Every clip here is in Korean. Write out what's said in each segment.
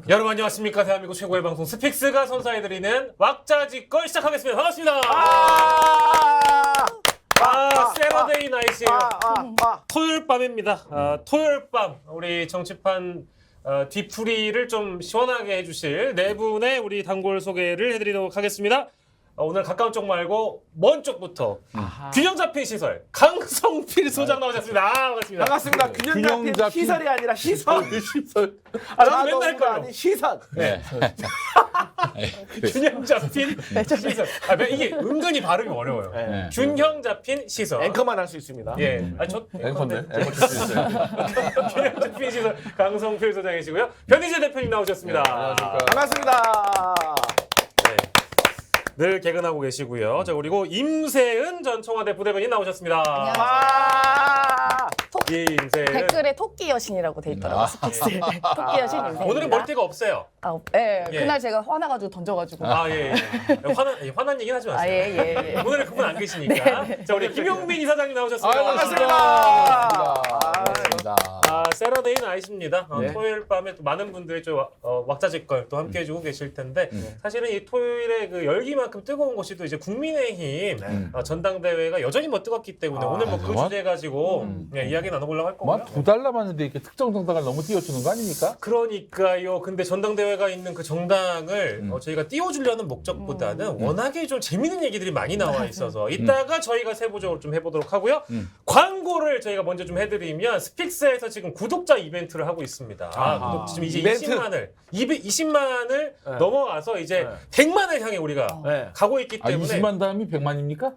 여러분 안녕하십니까. 대한민국 최고의 방송 스픽스가 선사해드리는 왁자지껄 시작하겠습니다. 반갑습니다. 세러데이 나이트예요. 토요일 밤입니다. 토요일 밤 우리 정치판 뒤풀이를 좀 시원하게 해주실 네 분의 우리 단골 소개를 해드리도록 하겠습니다. 오늘 가까운 쪽 말고 먼 쪽부터 균형 잡힌 시설 강성필 소장 나오셨습니다. 반갑습니다. 반갑습니다. 균형 잡힌 시설이 아니라 시선. 시설. 저도 맨날 거요. 아니 시선. 네. 균형 잡힌 시설. 이게 은근히 발음이 어려워요. 네. 균형 잡힌 시설. 앵커만 할 수 있습니다. 예. 저 앵커인데? 앵커 출신 있어요. 균형 잡힌 시설 강성필 소장이시고요. 변희재 대표님 나오셨습니다. 안녕하십니까. 반갑습니다. 네. 늘 개근하고 계시고요. 자, 그리고 임세은 전 청와대 부대변인 나오셨습니다. 와. 예, 임세은. 댓글에 토끼 여신이라고 돼 있더라고요. 스픽스에. 토끼 여신 인생입니다. 오늘은 머리띠가 없어요. 네. 예. 그날 제가 화나가지고 던져가지고. 예. 화난 얘기는 하지 마세요. 예. 오늘은 그분 안 계시니까. 자, 우리 김용민 이사장님 나오셨습니다. 반갑습니다. 반갑습니다. 세러데이 나이트입니다. 네. 토요일 밤에 또 많은 분들이 좀 왁자지껄 또 함께 해주고 계실 텐데 사실은 이 토요일에 그 열기만큼 뜨거운 것이 또 이제 국민의힘 전당대회가 여전히 뭐 뜨겁기 때문에 오늘 뭐 그 주제 가지고 이야기 나눠보려고 할 거고요. 두 달 남았는데 이렇게 특정 정당을 너무 띄워주는 거 아닙니까? 그러니까요. 근데 전당대회가 있는 그 정당을 저희가 띄워주려는 목적보다는 워낙에 좀 재밌는 얘기들이 많이 나와 있어서 이따가 저희가 세부적으로 좀 해보도록 하고요. 광고를 저희가 먼저 좀 해드리면 스픽스에서 지금 구독자 이벤트를 하고 있습니다. 구독자 지금 이제 이벤트? 20만을 넘어가서 이제 100만을 향해 우리가 네. 가고 있기 때문에 20만 다음이 100만입니까?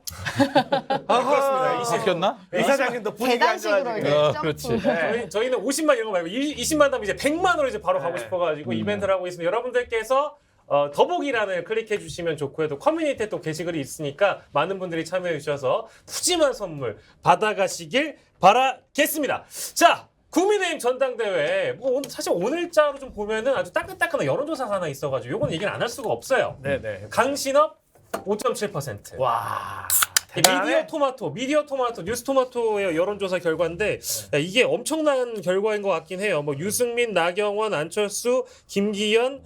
그렇습니다. 바뀌었나? 이사장님도 분위기 안 계단식으로 좋아지게. 이제 그렇지. 점프. 저희는 50만 이런 거 말고 20만 다음에 이제 100만으로 이제 바로 가고 싶어가지고 이벤트를 하고 있습니다. 여러분들께서 더보기란을 클릭해 주시면 좋고요. 또 커뮤니티에 또 게시글이 있으니까 많은 분들이 참여해 주셔서 푸짐한 선물 받아가시길 바라겠습니다. 자, 국민의힘 전당대회 사실 오늘자로 좀 보면은 아주 따끈따끈한 여론조사가 하나 있어가지고 요건 얘기를 안 할 수가 없어요. 네네. 강신업 5.7%. 와. 미디어 토마토, 뉴스 토마토의 여론조사 결과인데 이게 엄청난 결과인 것 같긴 해요. 뭐 유승민, 나경원, 안철수, 김기현,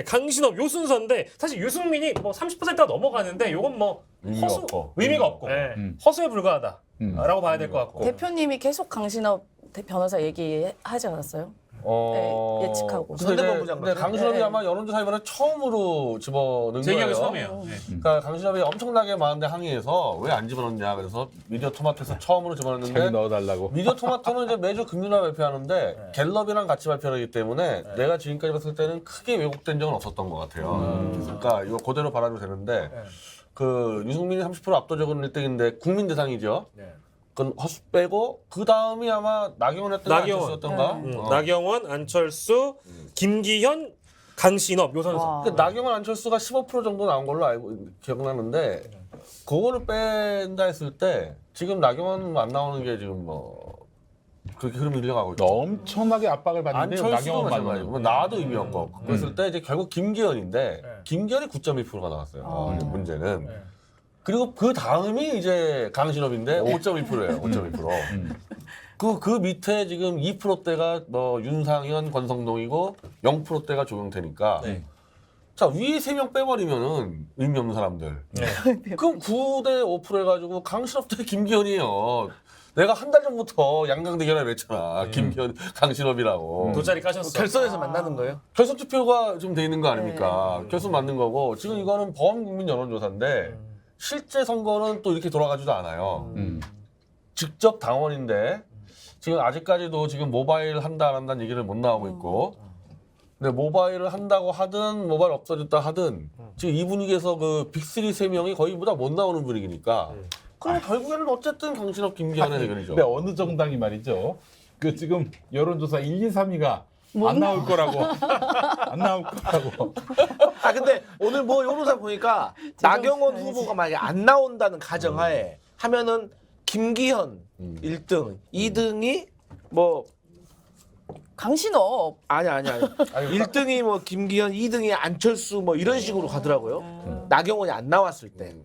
강신업 요 순서인데 사실 유승민이 뭐 30%가 넘어가는데 요건 뭐 의미가 없고 네. 허수에 불과하다라고 봐야 될 것 같고. 대표님이 계속 강신업 변호사 얘기하지 않았어요? 네, 예측하고. 선대본부 장관. 근데 강신업이 네. 아마 여론조사 이번에 처음으로 집어넣은 제 기억이 거예요. 처음이에요. 네. 그러니까 강신업이 엄청나게 많은데 항의해서 왜 안 집어넣냐 그래서 미디어 토마토에서 처음으로 자기 집어넣는데 넣어달라고. 미디어 토마토는 이제 매주 금요일날 발표하는데 갤럽이랑 같이 발표를 하기 때문에 내가 지금까지 봤을 때는 크게 왜곡된 적은 없었던 것 같아요. 그러니까 이거 그대로 받아도 되는데 그 유승민이 30% 압도적으로 1등인데 국민 대상이죠. 그건 허수 빼고 그 다음이 아마 나경원 했던 안철수였던가. 나경원, 안철수, 김기현, 강신업 요 선수. 와. 근데 나경원 안철수가 15% 정도 나온 걸로 기억나는데 그거를 뺀다 했을 때 지금 나경원 안 나오는 게 지금 뭐 그렇게 흐름이 흘러가고 있죠. 엄청나게 압박을 받는데 안철수도 나경원만 마찬가지고 나도 의미 없고 그랬을 때 이제 결국 김기현인데 김기현이 9.1%가 나왔어요. 문제는. 그리고 그 다음이 이제 강신업인데 5.1%예요. 5.1%. 그 밑에 지금 2%대가 뭐 윤상현, 권성동이고 0%대가 조경태니까. 자, 위에 3명 빼버리면은 의미 없는 사람들. 그럼 9대 5% 해가지고 강신업 대 김기현이에요. 내가 한 달 전부터 양강 대결을 했잖아. 김기현, 강신업이라고. 돗자리 까셨어. 결선에서 만나는 거예요? 결선 투표가 좀 돼 있는 거 아닙니까? 결선 맞는 거고 지금 이거는 범국민 여론조사인데 실제 선거는 또 이렇게 돌아가지도 않아요. 직접 당원인데 지금 아직까지도 지금 모바일 한다 안 한다는 얘기를 못 나오고 있고 근데 모바일을 한다고 하든 모바일 없어졌다 하든 지금 이 분위기에서 그 빅3 3명이 거의 보다 못 나오는 분위기니까 그럼 결국에는 어쨌든 강신업 김기현의 대결이죠. 근데 어느 정당이 말이죠. 그 지금 여론조사 1, 2, 3위가 안 나올 거라고. 안 나올 거라고. 근데 오늘 뭐 여론조사 보니까 나경원 후보가 만약에 안 나온다는 가정하에 하면은 김기현 1등, 2등이 뭐 강신업. 아니 1등이 뭐 김기현, 2등이 안철수 뭐 이런 식으로 가더라고요. 나경원이 안 나왔을 때.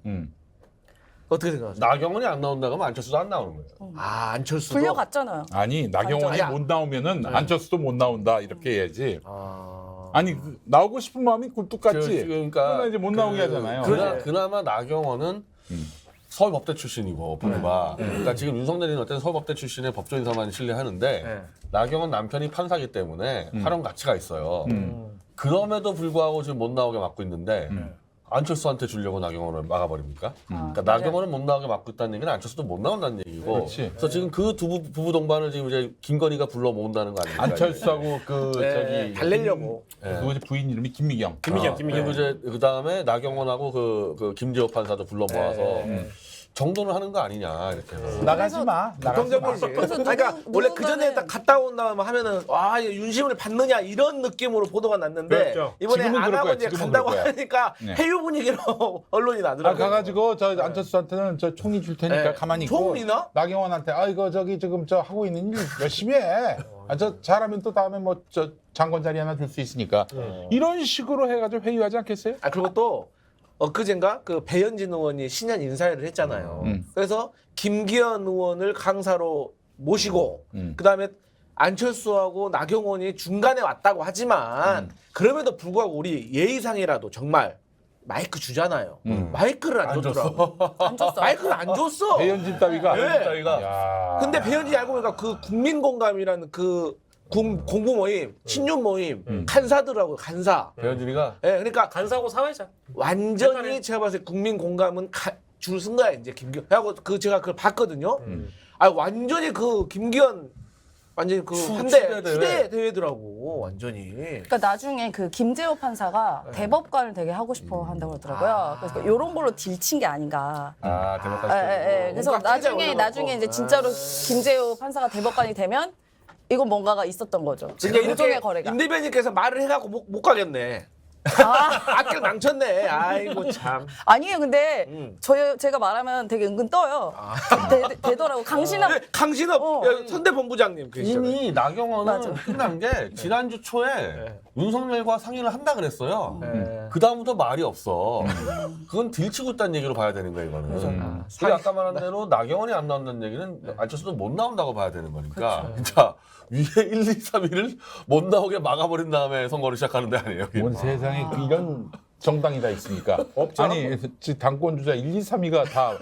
어떻게 생각하세요? 나경원이 안 나온다 그러면 안철수도 안 나오는 거예요. 아 안철수도. 불려갔잖아요. 아니 나경원이 아니, 못 나오면은 안철수도 못 나온다 이렇게 해야지. 아. 아니 나오고 싶은 마음이 굴뚝 같지. 그러니까 그러나 이제 못 나오게 하잖아요. 그나마 나경원은 서울법대 출신이고 부부가 그러니까 지금 윤석열이는 어쨌든 서울법대 출신의 법조인사만 신뢰하는데 네. 나경원 남편이 판사기 때문에 활용 가치가 있어요. 그럼에도 불구하고 지금 못 나오게 막고 있는데 안철수한테 주려고 나경원을 막아버립니까? 그러니까 나경원은 못 나오게 막고 있다는 얘기는 안철수도 못 나온다는 얘기고. 그렇지. 그래서 지금 그 부부 동반을 지금 이제 김건희가 불러 모은다는 거 아닙니까? 안철수하고 그 네, 저기 달래려고. 누구지 부인 이름이 김미경. 그리고 이제 그 다음에 나경원하고 그 김재호 판사도 불러 모아서 정돈을 하는 거 아니냐 이렇게. 나가지 마. 나가지 마. 부정적이지. 그러니까 원래 그 전에 딱 갔다 온 다음에 하면은 와 윤심을 받느냐 이런 느낌으로 보도가 났는데 그렇죠. 이번에 지금은 안 그럴 하고 거야, 이제 지금은 간다고 그럴 거야. 하니까 네. 해유 분위기로 언론이 나더라고요. 가가지고 저 안철수한테는 저 총리 줄 테니까 네. 가만히 있고. 총리나? 나경원한테 이거 저기 지금 저 하고 있는 일 열심히 해. 저 잘하면 또 다음에 뭐 저 장관 자리 하나 줄 수 있으니까 이런 식으로 해가지고 회유하지 않겠어요? 아 그리고 또 엊그젠가 그 배현진 의원이 신년 인사회를 했잖아요. 그래서 김기현 의원을 강사로 모시고 그다음에 안철수하고 나경원이 중간에 왔다고 하지만 그럼에도 불구하고 우리 예의상이라도 정말 마이크 주잖아요. 마이크를 안 줬더라고. 안 줬어. 마이크를 안 줬어. 배현진 따위가. 네. 저희가 야. 근데 배현진이 알고 보니까 그 국민공감이라는 그 공부 모임, 친윤 모임, 간사더라고요. 간사. 배현진이가 예, 그러니까 간사고 사회자. 완전히 제가 봤을 때 국민공감은 줄 쓴 거야 이제 김기현. 하고 그 제가 그걸 봤거든요. 아 완전히 그 김기현 완전히 그 한대 추대 대회더라고 완전히. 그러니까 나중에 그 김재호 판사가 대법관을 되게 하고 싶어 한다고 그러더라고요. 그래서 이런 걸로 딜친 게 아닌가. 대법까지. 그래서 뭔가 나중에 올려놓고. 나중에 이제 진짜로 김재호 판사가 대법관이 되면 이건 뭔가가 있었던 거죠. 진짜 일종의 이렇게 거래가. 임 대변인께서 말을 해갖고 못 가겠네. 악기를 망쳤네. 아이고 참. 아니에요. 근데 제가 말하면 되게 은근 떠요. 되더라고. 강신업 네, 강신업 선대본부장님 계시잖아요. 이미 나경원은 맞아. 끝난 게 지난주 초에 윤석열과 상의를 한다 그랬어요. 네. 그 다음부터 말이 없어. 그건 딜치고 있다는 얘기로 봐야 되는 거야 이거는. 그리고 아까 말한 대로 나경원이 안 나온다는 얘기는 안철수도 못 나온다고 봐야 되는 거니까. 진짜 위에 1, 2, 3위를 못 나오게 막아버린 다음에 선거를 시작하는 데 아니에요. 온 세상에 이런 정당이 다 있습니까? 없죠. 아니 당권 주자 1, 2, 3위가 다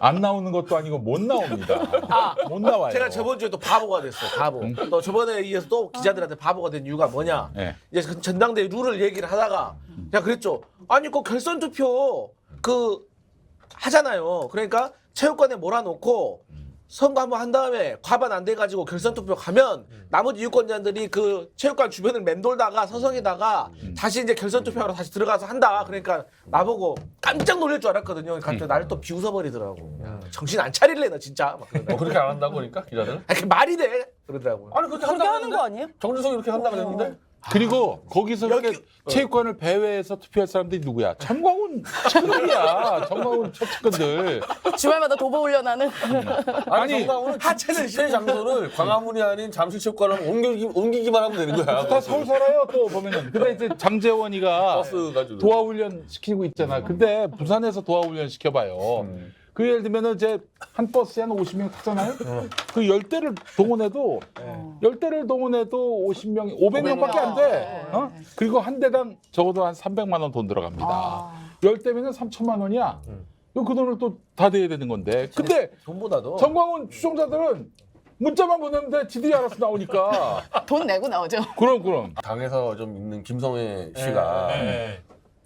안 나오는 것도 아니고 못 나옵니다. 못 나와요. 제가 저번 주에 또 바보가 됐어요. 바보. 또 저번에 이어서 또 기자들한테 바보가 된 이유가 뭐냐? 네. 이제 그 전당대회 룰을 얘기를 하다가 제가 그랬죠. 아니 그 결선 투표 그 하잖아요. 그러니까 체육관에 몰아놓고 선거 한번 한 다음에 과반 안 돼가지고 결선 투표 가면 나머지 유권자들이 그 체육관 주변을 맴돌다가 서성이다가 다시 이제 결선 투표하러 다시 들어가서 한다. 그러니까 나보고 깜짝 놀랄 줄 알았거든요. 갑자기 나를 또 비웃어버리더라고. 정신 안 차릴래 너 진짜. 막 그러더라고. 그렇게 안 한다고 그러니까 기자들? 아니, 그 말이 돼 그러더라고요. 아니 그렇게 그렇게 하는 거 아니에요? 정준석이 이렇게 한다 그랬는데? 그리고 거기서 이렇게 체육관을 배회해서 투표할 사람들이 누구야? 정광훈 측근들이야. 정광훈 측근들. 주말마다 도보 훈련하는 아니 정강훈은 하체는 집회 장소를 광화문이 아닌 잠실체육관을 옮기기만 하면 되는 거야. 다 서울 살아요 또 보면은. 근데 이제 장재원이가 버스 가지고. 도하훈련 시키고 있잖아. 근데 부산에서 도하훈련 시켜봐요. 그 예를 들면은 이제 한 버스에 한 50명 타잖아요. 그 10대를 동원해도 50명이 500명밖에 안 돼. 어? 그리고 한 대당 적어도 한 300만 원 돈 들어갑니다. 10대면은 3천만 원이야. 그 돈을 또 다 대야 되는 건데. 근데 돈보다도 정광훈 추종자들은 문자만 보내는데 지들이 알아서 나오니까. 돈 내고 나오죠. 그럼. 당에서 좀 있는 김성애 씨가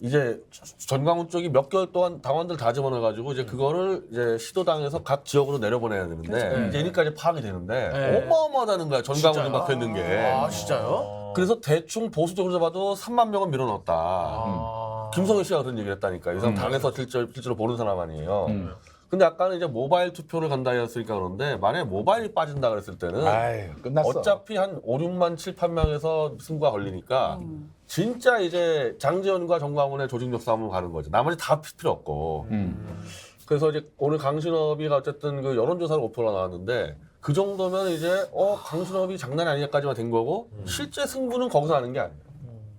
이제 전광훈 쪽이 몇 개월 동안 당원들 다 집어넣어가지고 이제 그거를 이제 시도당에서 각 지역으로 내려보내야 되는데 이제 여기까지 파악이 되는데 어마어마하다는 거야. 전광훈 좀 박혀있는 게. 아 진짜요? 그래서 대충 보수적으로 봐도 3만 명은 밀어넣었다. 김성애 씨가 그런 얘기를 했다니까. 이 사람 당에서 실제로 보는 사람 아니에요. 근데 아까는 이제 모바일 투표를 간다 했으니까 그런데 만약에 모바일이 빠진다 그랬을 때는 아이, 끝났어. 어차피 한 5, 6만 7, 8명에서 승부가 걸리니까 진짜 이제 장재원과 정광훈의 조직력 싸움으로 가는 거죠. 나머지 다 필요 없고. 그래서 이제 오늘 강신업이가 어쨌든 그 여론조사를 오퍼가 나왔는데 그 정도면 이제 강신업이 장난이 아니냐까지만 된 거고 실제 승부는 거기서 하는 게 아니에요.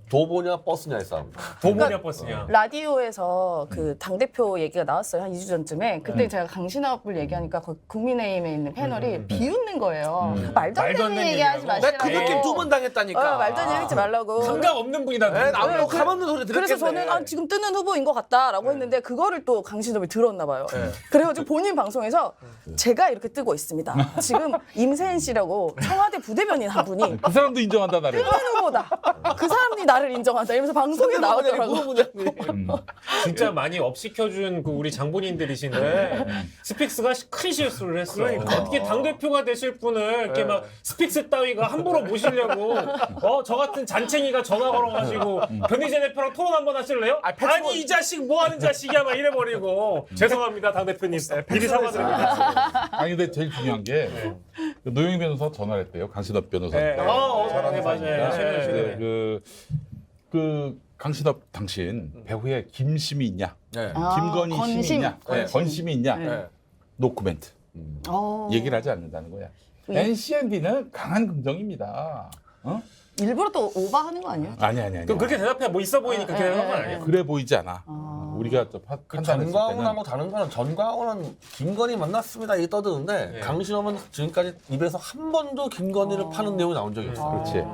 도보냐 버스냐의 싸움. 도보냐 버스냐. 라디오에서 그 당대표 얘기가 나왔어요. 한 2주 전쯤에. 그때 제가 강신업을 얘기하니까 그 국민의힘에 있는 패널이 비웃는 거예요. 말도 안 되는 얘기 하지 얘기라고? 마시라고. 나 그 느낌 2번 당했다니까. 말도 안 되는 얘기 하지 말라고. 감각 없는 분이다. 네, 나도 가만는 소리 들었겠네. 그래서 저는 지금 뜨는 후보인 것 같다라고 했는데 그거를 또 강신업이 들었나 봐요. 그래가지고 본인 방송에서 제가 이렇게 뜨고 있습니다. 지금 임세인 씨라고 청와대 부대변인 한 분이 그 사람도 인정한다 나를. 뜨는 후보다. 그 사람이 나를 인정한다. 이러면서 방송에 나오더라고. 진짜 많이 업시켜준 그 우리 장본인들이신데 스픽스가 큰 실수를 했어. 어떻게 당대표가 되실 분을 이렇게 막 스픽스 따위가 함부로 모시려고 저 같은 잔챙이가 전화 걸어가지고 변희재 대표랑 토론 한번 하실래요? 아니 이 자식 뭐 하는 자식이야 막 이래버리고 죄송합니다 당대표님 미리 사과드립니다. 아니 근데 제일 중요한 게 노영희 변호사 전화를 했대요. 강신업 변호사한테. 네, 맞아요. 네, 그 강신업 당신 배후에 김심이 있냐? 네. 김건희 건심. 심이 있냐? 건심이 있냐? 네. 노코멘트. 얘기를 하지 않는다는 거야. NCND는 강한 긍정입니다. 일부러 또 오버하는 거 아니에요? 아니. 그럼 그렇게 대답해 뭐 있어 보이니까 그렇게 대답한 건 아니에요. 그래 보이지 않아. 우리가 좀 그 판단했을 때는 전광훈하고 다른 거는 전광훈은 김건희 만났습니다 이게 떠드는데 강신업은 지금까지 입에서 한 번도 김건희를 파는 내용이 나온 적이 없어요. 그렇지.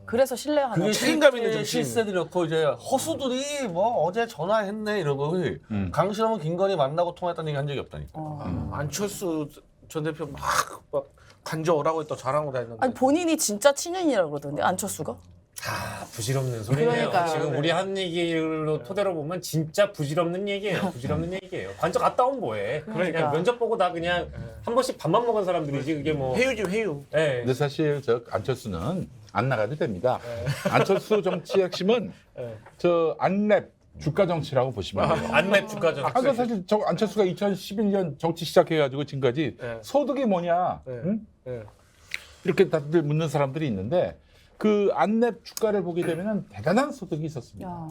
그래서 신뢰하는 그게 책임감 있는 실제 정치인. 실세들이었고 이제 허수들이 뭐 어제 전화했네 이런 거지. 강신업은 김건희 만나고 통화했다는 얘기 한 적이 없다니까. 안철수 전 대표 막 간저오라고 했다 자랑으로 다 했는데. 아니 본인이 진짜 친윤이라고 그러던데 안철수가? 다 부질없는 소리네요. 그러니까요. 지금 우리 한 얘기로 토대로 보면 진짜 부질없는 얘기예요. 부질없는 얘기예요. 관저 갔다 오면 뭐해. 그냥 면접 보고 다 그냥 한 번씩 밥만 먹은 사람들이지 그게 뭐. 회유지 회유. 네. 근데 사실 저 안철수는 안 나가도 됩니다. 안철수 정치 핵심은 저 안랩 주가 정치라고 보시면 돼요. 안랩 주가죠. 아까 사실 저 안철수가 2011년 정치 시작해가지고 지금까지 소득이 뭐냐 응? 이렇게 다들 묻는 사람들이 있는데 그 안랩 주가를 보게 되면 대단한 소득이 있었습니다.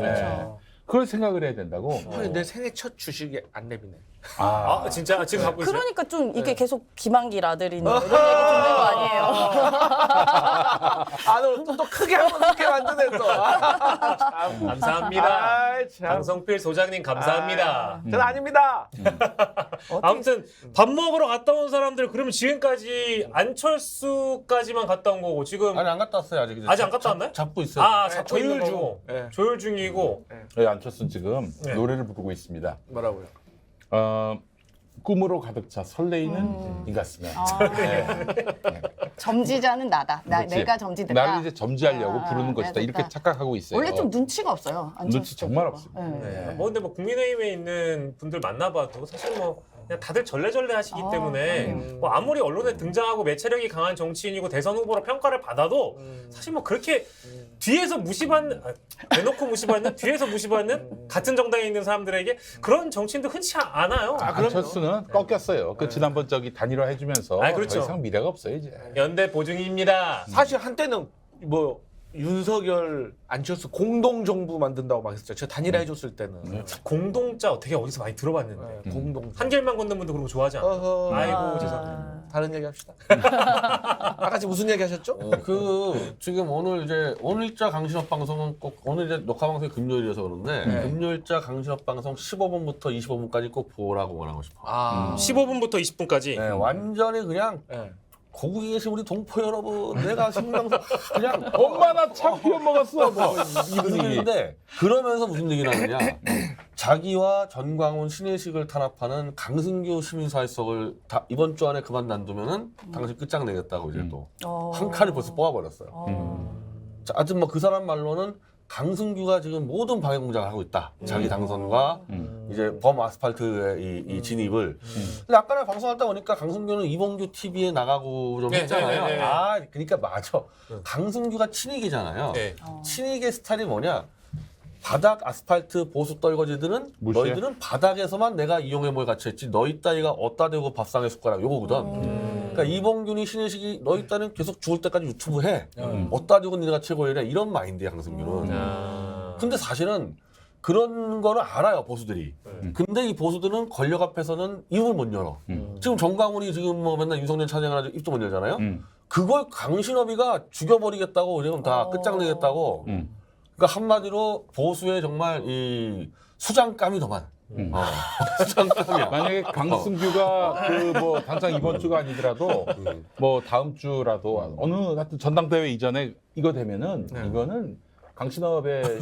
네. 그걸 생각을 해야 된다고. 형이 내 생애 첫 주식이 안랩이네. 아 진짜 지금 갖고 있어요? 그러니까 좀 이게 계속 김한길 아들이니 이런 얘기 듣는 거 아니에요? 너 크게 한번 늦게 만드네 또. 감사합니다. 아이, 참. 강성필 소장님 감사합니다. 저는 아닙니다. 아무튼 밥 먹으러 갔다 온 사람들 그러면 지금까지 안철수까지만 갔다 온 거고 지금 아니 안 갔다 왔어요 아직. 이제 아직 안 갔다 왔나요? 잡고 있어요. 잡고 있는 조율 중. 거고. 네. 조율 중이고. 네, 안철수는 지금 네. 노래를 부르고 있습니다. 뭐라고요? 꿈으로 가득 차 설레이는 이 가슴에. 점지자는 나다. 그렇지. 내가 점지됐다. 나를 이제 점지하려고 아, 부르는 것이다. 이렇게 됐다. 착각하고 있어요. 원래 좀 눈치가 없어요. 안철수 눈치 정말 대표가. 없습니다. 네. 뭐 근데 뭐 국민의힘에 있는 분들 만나봐도 사실 뭐 그냥 다들 전래전래 하시기 때문에 뭐 아무리 언론에 등장하고 매체력이 강한 정치인이고 대선 후보로 평가를 받아도 사실 뭐 그렇게 뒤에서 무시받는 대놓고 무시받는 뒤에서 무시받는 같은 정당에 있는 사람들에게 그런 정치인도 흔치 않아요. 안철수는 꺾였어요. 그 지난번 저기 단일화 해주면서 그렇죠. 더 이상 미래가 없어요 이제. 연대 보증입니다. 사실 한때는 뭐 윤석열 안철수 공동 정부 만든다고 막 했었죠. 제가 단일화 해줬을 때는. 공동자 어떻게 어디서 많이 들어봤는데 공동. 한 길만 걷는 분도 그런 거 좋아하지 않아요. 어허. 아이고 죄송합니다. 다른 얘기 합시다. 아까 지금 무슨 얘기 하셨죠? 그 지금 오늘 이제 오늘자 강신업 방송은 꼭 오늘 이제 녹화 방송이 금요일이어서 그런데 금요일자 강신업 방송 15분부터 25분까지 꼭 보라고 원하고 싶어. 15분부터 20분까지. 네, 완전히 그냥 거기 계신 우리 동포 여러분, 내가 생방송 그냥 얼마나 참피워 먹었어 뭐. 무슨 얘기인데 그러면서 무슨 얘기를 하느냐? 자기와 전광훈 신혜식을 탄압하는 강승규 시민사회석을 다 이번 주 안에 그만 놔두면은 당신 끝장내겠다고 이제 또 한 칸을 벌써 뽑아버렸어요. 자, 하여튼 뭐 그 사람 말로는 강승규가 지금 모든 방해 공작을 하고 있다. 자기 당선과 이제 범 아스팔트의 이 진입을. 근데 아까 나 방송할 때 보니까 강승규는 이봉규 TV에 나가고 좀 했잖아요. 네. 아, 그러니까 맞아. 강승규가 친이계잖아요. 네. 친이계 스타일이 뭐냐? 바닥 아스팔트 보수 떨거지들은 무시해? 너희들은 바닥에서만 내가 이용해 뭘 같이 했지 너희 따위가 어디다 대고 밥상에 숟가락 요거거든. 그러니까 이봉균이 신혜식이 너희 딸은 계속 죽을 때까지 유튜브 해. 어디다 대고 니네가 최고이래. 이런 마인드야 강승규는. 근데 사실은 그런 거는 알아요 보수들이. 근데 이 보수들은 권력 앞에서는 입을 못 열어. 지금 정광훈이 지금 뭐 맨날 윤석열 찬양을 하죠 입도 못 열잖아요. 그걸 강신업이가 죽여버리겠다고 이러면 다 끝장내겠다고. 그러니까 한마디로 보수의 정말 이 수장감이더만. 수장감이야. 만약에 강승규가 그 뭐 당장 이번 주가 아니더라도 뭐 다음 주라도 어느 하여튼 전당대회 이전에 이거 되면은 이거는 강신업의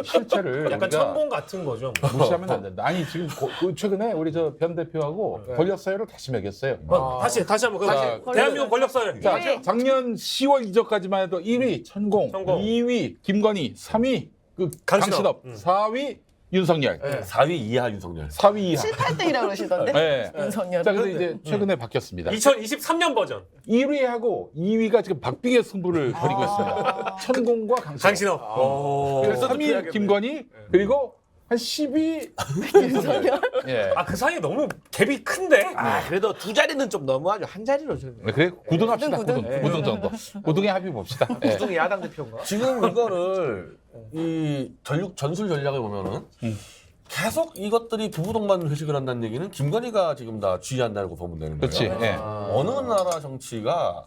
실체를 약간 우리가 천공 같은 거죠. 무시하면 안 된다. 아니 지금 최근에 우리 저 변 대표하고 권력 사회를 다시 매겼어요. 다시 한번 자, 대한민국 권력사를. 자, 작년 10월 이전까지만 해도 1위 천공, 천공. 2위 김건희, 3위 그 강신업. 강신업, 4위 윤석열, 4위 이하 윤석열. 4위 이하. 7, 8등이라고 그러시던데. 네. 윤석열. 자, 근데 이제 최근에 바뀌었습니다. 2023년 버전. 1위하고 2위가 지금 박빙의 승부를 벌이고 있습니다. 천공과 강신업. 강신업. 그래서 3위 김건희 그리고 한 10위 윤석열. 예. 아, 그 사이에 너무 갭이 큰데? 그래도 두 자리는 좀 너무하죠. 한 자리로 좀. 그래 구등합시다. 구등. 구등 정도. 구등에 합의 봅시다. 예. 구동이 야당 대표인가? 지금 이거를 이 전술 전략을 보면은 계속 이것들이 부부동반 회식을 한다는 얘기는 김건희가 지금 다 지휘한다고 보면 되는 거예요. 그렇지. 예. 어느 나라 정치가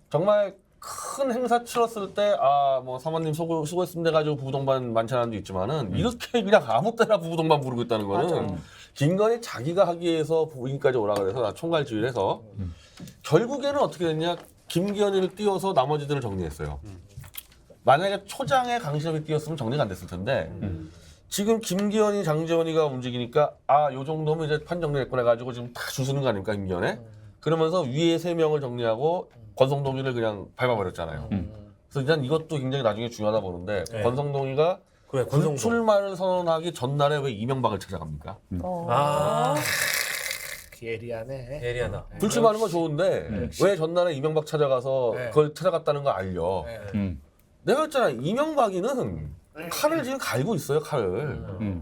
정말 큰 행사 치렀을 때 뭐 사모님 수고했습니다 가지고 부부동반 만찬하는 데 있지만은 이렇게 그냥 아무 때나 부부동반 부르고 있다는 거는 김건희 자기가 하기 위해서 부인까지 오라 그래서 나 총괄 지휘를 해서 결국에는 어떻게 됐냐 김건희를 띄워서 나머지들을 정리했어요. 만약에 초장에 강신업이 띄었으면 정리가 안 됐을 텐데 지금 김기현이 장재원이가 움직이니까 요 정도면 이제 판정됐구나 해가지고 지금 다 주수는 거 아닙니까 김기현에? 그러면서 위에 3명을 정리하고 권성동이를 그냥 밟아버렸잖아요. 그래서 일단 이것도 굉장히 나중에 중요하다 보는데 네. 권성동이가 그래, 권성동. 불출마를 선언하기 전날에 왜 이명박을 찾아갑니까? 아, 예리하네. 예리하다. 불출마하는 건 좋은데 왜 전날에 이명박 찾아가서 그걸 찾아갔다는 거 알려. 내가 했잖아 이명박이는 칼을 지금 갈고 있어요 칼을.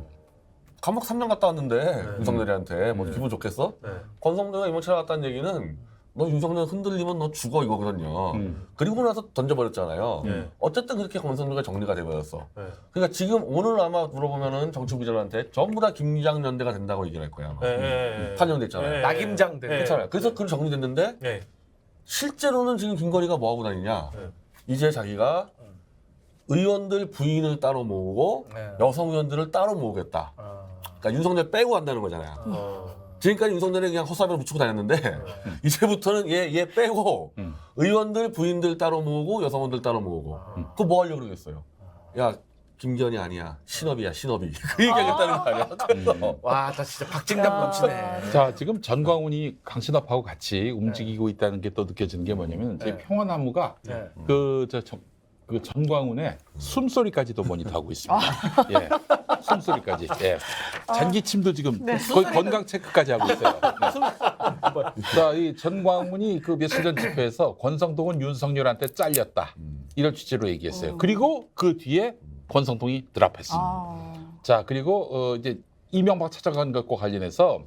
감옥 3년 갔다 왔는데 윤석열이한테 뭐 기분 좋겠어? 권성동이가 이명 찾아갔다는 얘기는 너 윤석열 흔들리면 너 죽어 이거거든요. 그리고 나서 던져버렸잖아요. 어쨌든 그렇게 권성동이가 정리가 돼버렸어. 그러니까 지금 오늘 아마 물어보면은 정치부장한테 전부 다 김장 연대가 된다고 얘기를 할 거야. 아마. 판정됐잖아요. 낙임장대. 괜찮아요. 그래서 그걸 정리됐는데 네. 실제로는 지금 김건희가 뭐 하고 다니냐? 이제 자기가 의원들 부인을 따로 모으고 여성 의원들을 따로 모으겠다. 그러니까 윤석열 빼고 한다는 거잖아요. 지금까지 윤석열이 그냥 헛사비를 붙이고 다녔는데 이제부터는 얘 빼고 의원들 부인들 따로 모으고 여성 의원들 따로 모으고 그거 뭐 하려고 그러겠어요? 야 김기현이 아니야 신업이야 신업이 그 얘기하겠다는 거 아니야? 그래서 와, 나 진짜 박진감 넘치네. 자, 지금 전광훈이 강신업하고 같이 움직이고 있다는 게 또 느껴지는 게 뭐냐면 제 평화나무가 그 전광훈의 숨소리까지도 모니터하고 있습니다. 예, 숨소리까지. 예. 잔기침도 지금 거의 건강 체크까지 하고 있어요. 네. 자, 이 전광훈이 그 며칠 전 집회에서 권성동은 윤석열한테 잘렸다 이런 취지로 얘기했어요. 그리고 그 뒤에 권성동이 드랍했습니다. 자, 그리고 이제 이명박 찾아간 것과 관련해서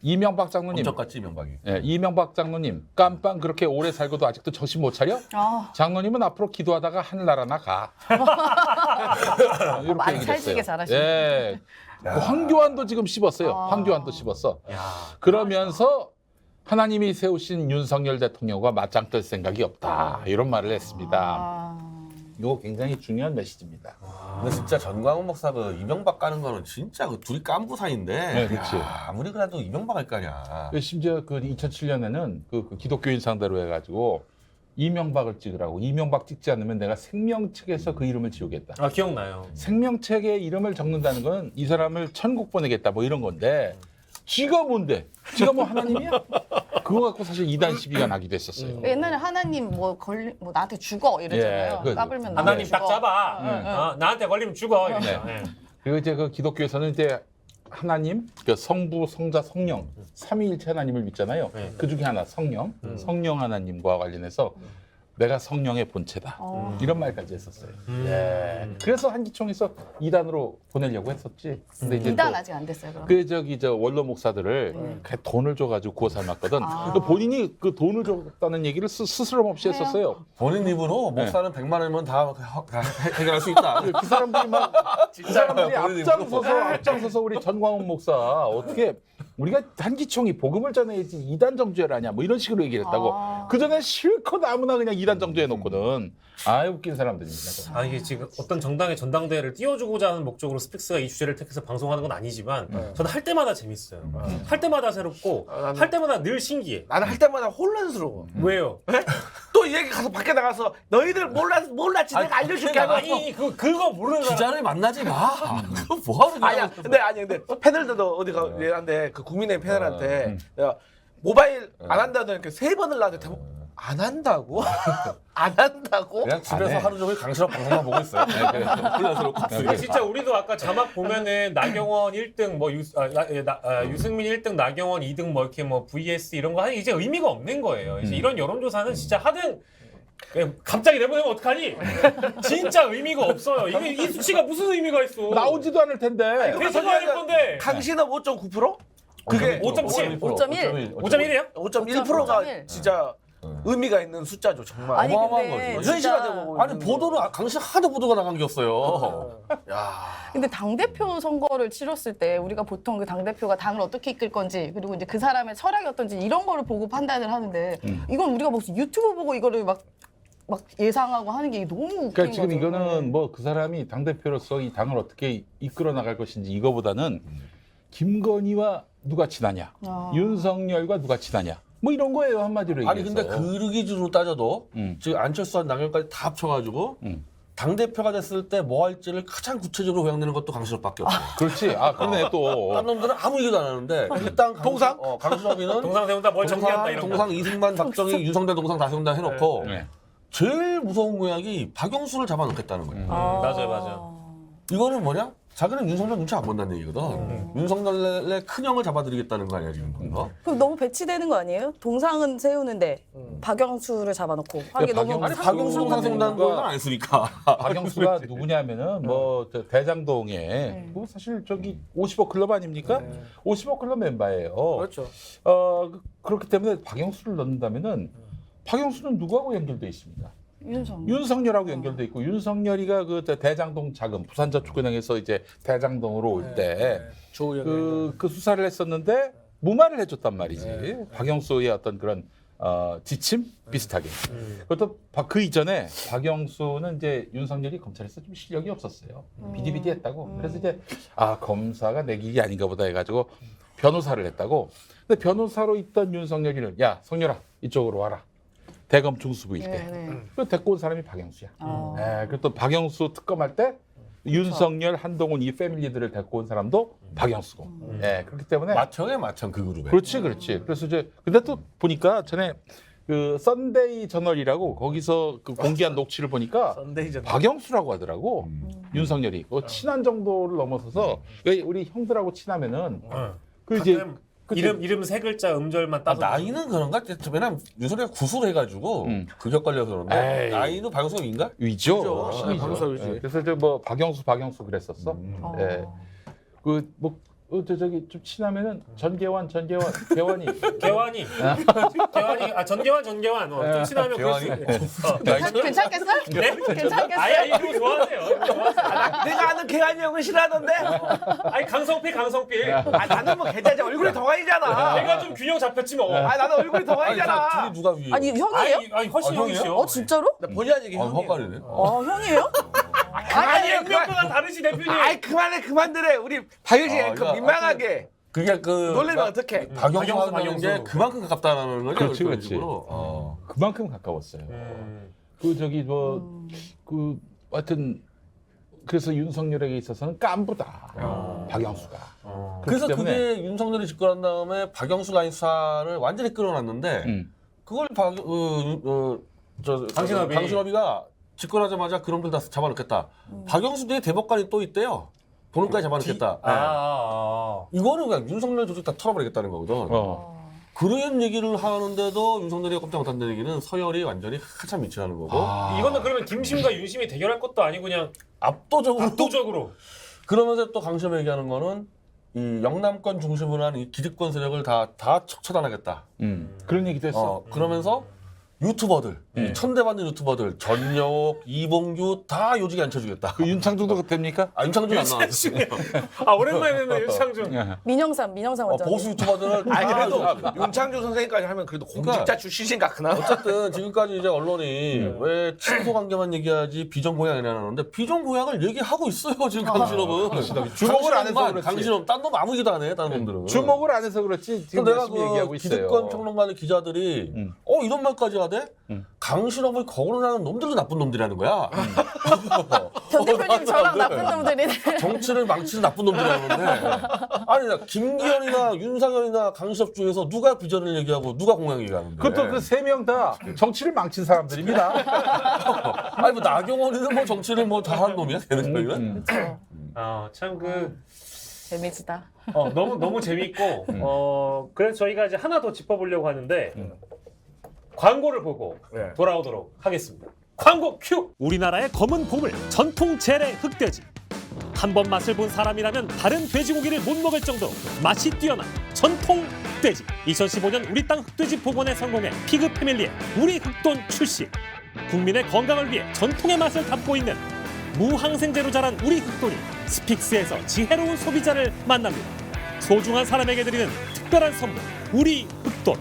이명박 장로님, 엄청 같지 이명박이. 예, 이명박 장로님 깜빵 그렇게 오래 살고도 아직도 정신 못 차려? 장로님은 앞으로 기도하다가 하늘나라나 가. 이렇게 많이 얘기를 살찌게 했어요. 잘하시네. 예. 황교안도 지금 씹었어요. 황교안도 씹었어. 그러면서 하나님이 세우신 윤석열 대통령과 맞짱 뜰 생각이 없다. 이런 말을 했습니다. 이거 굉장히 중요한 메시지입니다. 근데 진짜 전광훈 목사 그 이명박 까는 거는 진짜 그 둘이 깐부 사이인데 네, 그치. 아무리 그래도 이명박 할 거 아니야. 심지어 그 2007년에는 그 기독교인 상대로 해가지고 이명박을 찍으라고 이명박 찍지 않으면 내가 생명책에서 그 이름을 지우겠다. 아, 기억나요. 생명책에 이름을 적는다는 건 이 사람을 천국 보내겠다 뭐 이런 건데 지가 뭔데? 지가 뭐 하나님이야? 그거 갖고 사실 이단 시비가 나기도 했었어요. 옛날에 하나님 뭐 나한테 죽어 이러잖아요. 예, 까불면 하나님 나한테 딱 죽어. 잡아. 나한테 걸리면 죽어. 이러면서. 네. 그리고 이제 그 기독교에서는 이제 하나님, 그 성부, 성자, 성령, 삼위일체 하나님을 믿잖아요. 그 중에 하나 성령, 성령 하나님과 관련해서 내가 성령의 본체다. 이런 말까지 했었어요. 예. 그래서 한기총에서 2단으로 보내려고 했었지. 근데 이제 2단 아직 안 됐어요. 그럼. 저 원로 목사들을 그 돈을 줘가지고 구워 삶았거든. 그 본인이 그 돈을 줬다는 얘기를 스스럼 없이 했었어요. 본인 입으로 목사는 100만 원이면 다 해결할 수 있다. 그 사람들이 막 그 사람들이 본인 앞장서서 우리 전광훈 목사 어떻게 우리가 한기총이 복음을 전해야지 이단 정죄를 하냐 뭐 이런 식으로 얘기를 했다고. 아. 그 전에 실컷 아무나 그냥 이단 정죄해 놓거든. 아 웃긴 사람들입니다. 아 이게 지금 어떤 정당의 전당대회를 띄워주고자 하는 목적으로 스픽스가 이 주제를 택해서 방송하는 건 아니지만 저는 할 때마다 재밌어요. 할 때마다 새롭고 나는- 할 때마다 늘 신기해. 나는 할 때마다 혼란스러워. 왜요? 또 이 얘기 가서 밖에 나가서 너희들 몰랐지 내가 알려줄게 하고. 아니 그거 모르는 사람. 기자를 만나지 마. 그거 뭐하는 거야? 아니야. 근데 패널들도 어디가 얘한테 그 국민의힘 패널한테 어, 내가 모바일 안 한다는 이렇게 3번을 나한테 안 한다고? 안 한다고? 그냥 집에서 안 해. 하루 종일 강실업 방송만 보고 있어요. 혼란스럽고. 아, 진짜 우리도 아까 자막 보면은 나경원 1등 뭐 유승민 1등 나경원 2등 뭐 이렇게 뭐 VS 이런 거 하니 이제 의미가 없는 거예요. 이제 이런 여론조사는 진짜 하등 갑자기 내보내면 어떡하니? 진짜 의미가 없어요. 이게 이 수치가 무슨 의미가 있어? 나오지도 않을 텐데. 계속 할 건데. 강신업 5.9%? 그게 5.7. 5.1. 5.1이에요? 5.1%가 5.1. 진짜 의미가 있는 숫자죠 정말. 아니 어마어마한 근데 거지. 현실화되고 아니 보도는 강실 하도 보도가 나간 게 없어요. 근데 당대표 선거를 치렀을 때 우리가 보통 그 당대표가 당을 어떻게 이끌 건지 그리고 이제 그 사람의 철학이 어떤지 이런 거를 보고 판단을 하는데 이건 우리가 무슨 유튜브 보고 이거를 막 예상하고 하는 게 너무 웃긴 그러니까 지금 거죠. 이거는 뭐 그 사람이 당 대표로서 이 당을 어떻게 이끌어 나갈 것인지 이거보다는 김건희와 누가 친하냐, 아. 윤석열과 누가 친하냐, 뭐 이런 거예요 한마디로 얘기해서. 아니 근데 그 기준으로 따져도 지금 안철수와 나경원까지 다 합쳐가지고 당 대표가 됐을 때 뭐 할지를 가장 구체적으로 보양되는 것도 강신업밖에 없어요. 그렇지. 아 그러네 또. 딴 놈들은 아무 얘기도 안 하는데 일단 동상? 강신업이는 동상 세운다 뭘 정리한다 이런 거. 동상 이승만 박정희 윤석열 동상 다 세운다 해놓고 네. 제일 무서운 공약이 박영수를 잡아놓겠다는 거예요. 맞아요. 이거는 뭐냐? 자기는 윤석열 눈치 안 본다는 얘기거든. 윤석열의 큰형을 잡아드리겠다는 거 아니야 지금 그거? 그럼 너무 배치되는 거 아니에요? 동상은 세우는데 박영수를 잡아놓고 하는 게 너무 아니 박영수 박영수 동상 세운다는 누가- 건 안 했으니까. 박영수가 누구냐면은 뭐저 대장동에 뭐 사실 저기 50억 클럽 아닙니까? 50억 클럽 멤버예요. 그렇죠. 그렇기 때문에 박영수를 넣는다면은 박영수는 누구하고 연결돼 있습니다. 윤석열하고 연결돼 있고 윤석열이가 그 대장동 자금 부산저축은행에서 이제 대장동으로 올 때 그 수사를 했었는데 무마를 해줬단 말이지. 박영수의 어떤 그런 지침 비슷하게. 그것도 그 이전에 박영수는 이제 윤석열이 검찰에서 좀 실력이 없었어요. 비디비디했다고. 그래서 이제 검사가 내 길이 아닌가 보다 해가지고 변호사를 했다고. 근데 변호사로 있던 윤석열이는 야 성열아 이쪽으로 와라. 대검 중수부일 때. 그 데리고 온 사람이 박영수야. 그리고 또 박영수 특검할 때 윤석열, 한동훈 이 패밀리들을 데리고 온 사람도 박영수고. 그렇기 때문에 마청에 마청 그 그룹에. 그렇지. 그래서 이제 근데 또 보니까 전에 그 썬데이 저널이라고 거기서 그 공개한 녹취를 보니까 박영수라고 하더라고. 윤석열이 친한 정도를 넘어서서 왜 우리 형들하고 친하면은 그 이제 이름 세 글자 음절만 따서 나이는 그런가? 왜냐면 윤석열이가 구수를 해가지고 그격 걸려서 그런데 에이. 나이는 박영수가 위인가? 위죠. 위죠. 신이죠. 박영수 위지. 그래서 이제 뭐 박영수 그랬었어. 저기 좀 친하면은 전계환 개환이 전계환 좀 친하면 그럴 수 개환이? 있네. 괜찮겠어? 네? 괜찮겠어? 아예 이거 좋아하세요. 이거 좋아하세요. 내가 아는 개한이 형은 싫어하던데. 아니 강성필 나는 뭐 괜찮지. 얼굴이 더 가이잖아. 내가 좀 균형 잡혔지 뭐. 나는 얼굴이 더 아니 가이잖아. 둘이 누가 위에? 아니 형이에요? 아니 훨씬 아, 형이에요? 형이시요. 진짜로? 나 본의 아니게 형이. 헛갈리네. 형이에요? 아니 액면가가 다르시 대표님. 아이 그만들래. 우리 박영식 앵커 그러니까 민망하게 그게 그 놀래면 어떡해. 박영수 하는 게 박영수. 그만큼 가깝다는 거죠. 그렇지, 그런 그렇지. 식으로. 그만큼 가까웠어요. 그 저기 그 하여튼 그래서 윤석열에게 있어서는 깐부다. 박영수가. 그래서 그렇기 때문에 그게 윤석열이 집권한 다음에 박영수 라인 수사를 완전히 끌어놨는데 그걸 강신업이가 집권하자마자 그런 걸 다 잡아놓겠다. 박영수 뒤에 대법관이 또 있대요. 보는까지 잡아놓겠다. 이거는 그냥 윤석열 조직 다 털어버리겠다는 거거든. 그런 얘기를 하는데도 윤석열이 꼼짝 못한다는 얘기는 서열이 완전히 한참 미치라는 거고. 이거는 그러면 김심과 윤심이 대결할 것도 아니고 그냥 압도적으로. 그러면서 또 강신업이 얘기하는 거는 이 영남권 중심으로 한 이 기득권 세력을 다 차단하겠다. 그런 얘기도 했어. 그러면서 유튜버들, 이 천대받는 유튜버들, 전역, 이봉규 다 요직에 앉혀주겠다. 그 윤창중도 됩니까? 아, 윤창준 안 나왔어요. 아 오랜만에 뵙는 윤창중. 민영삼 원장. 보수 유튜버들을 아니 다 그래도 요직에 윤창주 선생님까지 하면 그래도 공직자 그러니까 출신인가 그나? 어쨌든 지금까지 이제 언론이 왜 친소 관계만 얘기하지 비전 공약이 안 하는데 비전 공약을 얘기하고 있어요 지금 강신업은. 주목을 안 해서 그렇지. 강신업 딴 놈 아무 얘기도 안 해. 다른 놈들은. 주목을 안 해서 그렇지 지금 내가 열심히 얘기하고 있어요. 기득권 평론가는 기자들이 이런 말까지 하대? 강신업을 거론하는 놈들도 나쁜 놈들이라는 거야. 전 대표님 저랑 나쁜 나쁜 놈들이네. 정치를 망치는 나쁜 놈들이라는 건데 아니 나 김기현이나 윤상현이나 강신업 중에서 누가 비전을 얘기하고 누가 공약 얘기하는데 그것도 그 세 명 다 정치를 망친 사람들입니다. 아니 뭐 나경원이는 뭐 정치를 뭐 다 한 놈이야 되는 거예요? 참 그 재미지다. 너무 재밌고 그래서 저희가 이제 하나 더 짚어보려고 하는데 광고를 보고 돌아오도록 하겠습니다. 광고 큐! 우리나라의 검은 보물 전통 재래 흑돼지. 한 번 맛을 본 사람이라면 다른 돼지고기를 못 먹을 정도로 맛이 뛰어난 전통 흑돼지. 2015년 우리 땅 흑돼지 복원에 성공해 피그 패밀리의 우리 흑돈 출시. 국민의 건강을 위해 전통의 맛을 담고 있는 무항생제로 자란 우리 흑돈이 스픽스에서 지혜로운 소비자를 만납니다. 소중한 사람에게 드리는 특별한 선물 우리 흑돈.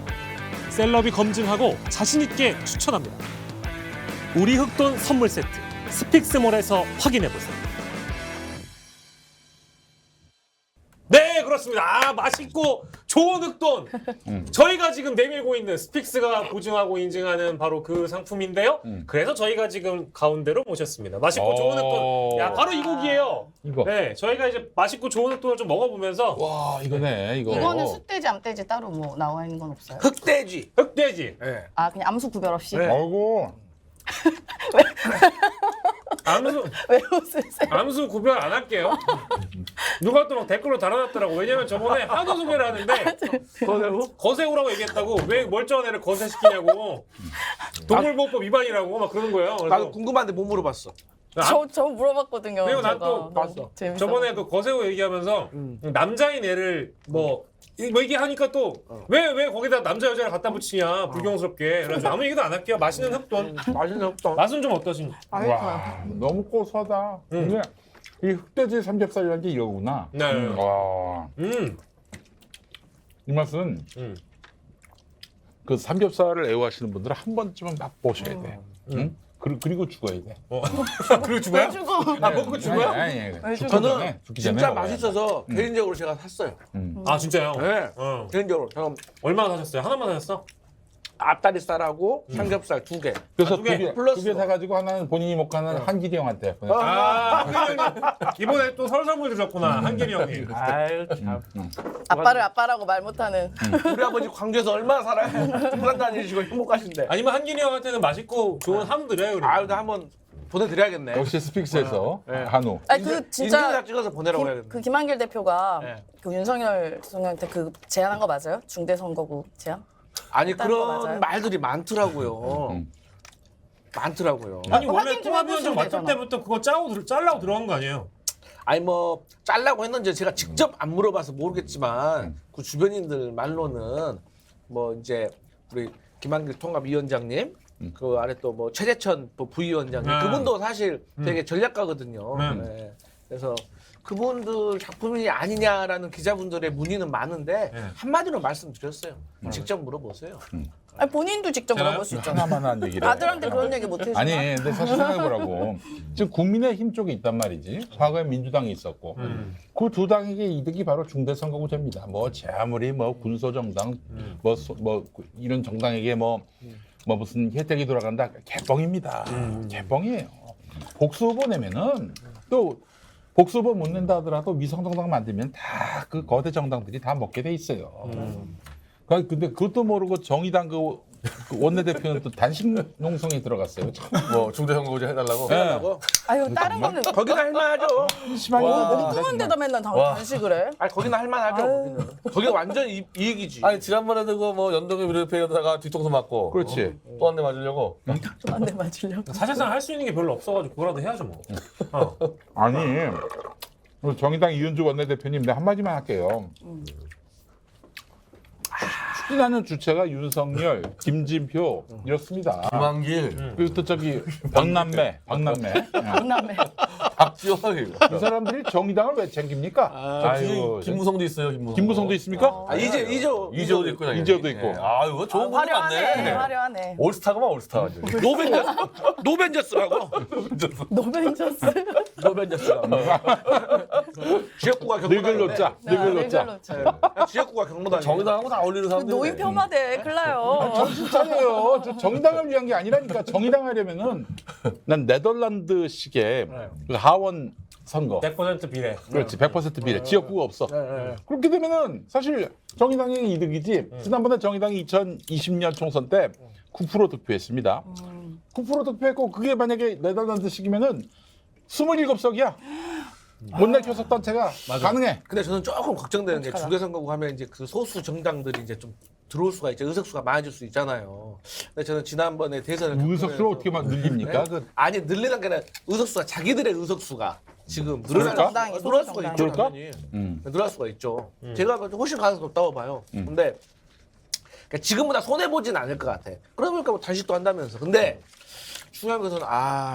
셀럽이 검증하고 자신 있게 추천합니다. 우리 흑돈 선물 세트 스픽스몰에서 확인해 보세요. 네, 그렇습니다. 맛있고 좋은 흑돈. 저희가 지금 내밀고 있는 스픽스가 보증하고 인증하는 바로 그 상품인데요. 그래서 저희가 지금 가운데로 모셨습니다. 맛있고 좋은 흑돈. 야, 바로 이 곡이에요. 이거. 네, 저희가 이제 맛있고 좋은 흑돈을 좀 먹어보면서 와 이거네 이거. 이거는 숫돼지 암돼지 따로 뭐 나와 있는 건 없어요? 흑돼지. 흑돼지. 네. 아 그냥 암수 구별 없이? 네. 아이고. 왜 웃으세요? 암수 구별 안 할게요. 누가 또 막 댓글로 달아놨더라고. 왜냐면 저번에 하도 소개를 하는데 거세우라고 얘기했다고 왜 멀쩡한 애를 거세시키냐고. 동물보호법 위반이라고 막 그러는 거예요. 그래서 나도 궁금한데 못 물어봤어. 저 물어봤거든요. 그리고 난 제가. 또 너무 봤어. 재밌어가지고. 저번에 그 거세우 얘기하면서 남자인 애를 뭐 얘기하니까 또 왜 거기다 남자 여자를 갖다 붙이냐 불경스럽게. 그래서 아무 얘기도 안 할게요. 맛있는 흑돈. 맛있는 흑돈. 맛은 좀 어떠신지. 와 너무 고소하다. 근데 이 흑돼지 삼겹살이라는 게 이거구나. 네. 와. 이 맛은 음. 그 삼겹살을 애호하시는 분들은 한 번쯤은 맛보셔야 돼. 응? 그리고 죽어야 돼. 그리고 죽어요? 왜 죽어? 아 먹고 죽어요? 아니, 왜 죽기 저는 전에, 죽기 전에 진짜 먹어야 돼. 맛있어서 개인적으로 제가 샀어요. 아 진짜요? 네. 어. 개인적으로 저는 얼마나 사셨어요? 하나만 사셨어? 앞다리살하고 삼겹살 2개. 그래서 아, 두 개, 두 플러스 개 사가지고 하나는 본인이 먹고 하나는 한길이 형한테 보냈어. 이번에 또 설 선물 주셨구나 한길이 형이. 아유 참. 아빠를 아빠라고 말 못하는. 우리 아버지 광주에서 얼마나 살아요? 부산 다니시고 행복하신데. 아니면 한길이 형한테는 맛있고 좋은 한우 드려요. 그리고. 아유 나 한번 보내드려야겠네. 역시 스픽스에서 네. 한우. 아니 그 진짜 인증샷 찍어서 보내라고 해야겠네. 그 김한길 대표가 네. 그 윤석열 대통령한테 그 제안한 거 맞아요? 중대선거구 제안? 아니 했다는 거 그런 맞아요? 말들이 많더라고요. 많더라고요. 아니 어, 원래 확인 좀 통합위원장 해보시면 맡을 되잖아. 때부터 그거 잘라고 들어간 거 아니에요? 아니 뭐 잘라고 했는지 제가 직접 안 물어봐서 모르겠지만 그 주변인들 말로는 뭐 이제 우리 김한길 통합위원장님 그 아래 또 뭐 최재천 또 부위원장님 그분도 사실 되게 전략가거든요. 네. 그래서 그분들 작품이 아니냐라는 기자분들의 문의는 많은데 한마디로 말씀드렸어요. 직접 물어보세요. 아니 본인도 직접 제가요? 물어볼 수 있잖아. 하나만 한 얘기를. 아들한테 그런 얘기 못 해주나? 아니, 근데 사실 생각해보라고. 지금 국민의힘 쪽에 있단 말이지. 과거에 민주당이 있었고. 그 두 당에게 이득이 바로 중대선거구제입니다. 뭐, 제 아무리 뭐, 군소정당, 뭐, 이런 정당에게 뭐 무슨 혜택이 돌아간다. 개뻥입니다. 개뻥이에요. 복수 후보 내면은 또 복수 후보 못 낸다 하더라도 위성정당 만들면 다 그 거대 정당들이 다 먹게 돼 있어요. 근데 그것도 모르고 정의당 그 원내대표는 또 단식 농성에 들어갔어요. 참. 뭐 중대선거구제 해달라고. 네. 아유 다른 거는 거기는 할만하죠. 심하게 엉뚱한 데다 맨날 단식을 해. 아니 거기는 할만하죠. 거기는. 거기는 완전 이익이지. 아니 지난번에도 그뭐 연동형 비례대표에다가 뒤통수 맞고. 그렇지. 또 한 대 맞으려고. 좀 안 돼 맞으려고. 사실상 할 수 있는 게 별로 없어가지고 그거라도 해야죠 뭐. 아니 정의당 이은주 원내대표님 내가 한마디만 할게요. 나는 주체가 윤석열, 김진표 이렇습니다. 김한길, 그리고 또 저기 박남매. 강남에. 박지원. 이 사람들이 정의당을 왜 챙깁니까? 아이고, 김무성도 있어요. 김무성도 있습니까? 이재호도 있고. 이재호도 있고. 아 이거 좋은 분이 화려하네. 많네. 화려하네. 올스타가만 올스타. 완전히. 노벤져스라고. 노벤져스. 노벤져스라고. 지역구가 늙을놓자. 늙을놓자. 지역구가 경로당. 정의당하고 다 어울리는 사람들. 노인 폄하돼. 큰일 나요. 정신 차려요. 저 정의당을 위한 게 아니라니까. 정의당 하려면은 난 네덜란드식의 그 하원 선거. 100% 비례. 그렇지. 100% 비례. 지역구가 없어. 그렇게 되면은 사실 정의당이 이득이지. 지난번에 정의당이 2020년 총선 때 9% 득표했습니다. 9% 득표했고 그게 만약에 네덜란드식이면은 27석이야. 원내 교섭 단체가 가능해. 근데 저는 조금 걱정되는 게 중대선거구 하면 이제 그 소수 정당들이 이제 좀 들어올 수가 있죠. 의석수가 많아질 수 있잖아요. 근데 저는 지난번에 대선을 의석수를 어떻게 막 늘립니까? 네? 아니 늘리는 게 아니라 의석수가 자기들의 의석수가 지금 그럴까? 늘어날 수가 있죠. 그럴까? 당연히. 늘어날 수가 있죠. 제가 봐도 훨씬 가능성이 없다고 봐요. 근데 그러니까 지금보다 손해 보진 않을 것 같아. 그러니까 뭐 단식도 한다면서. 근데 중요한 것은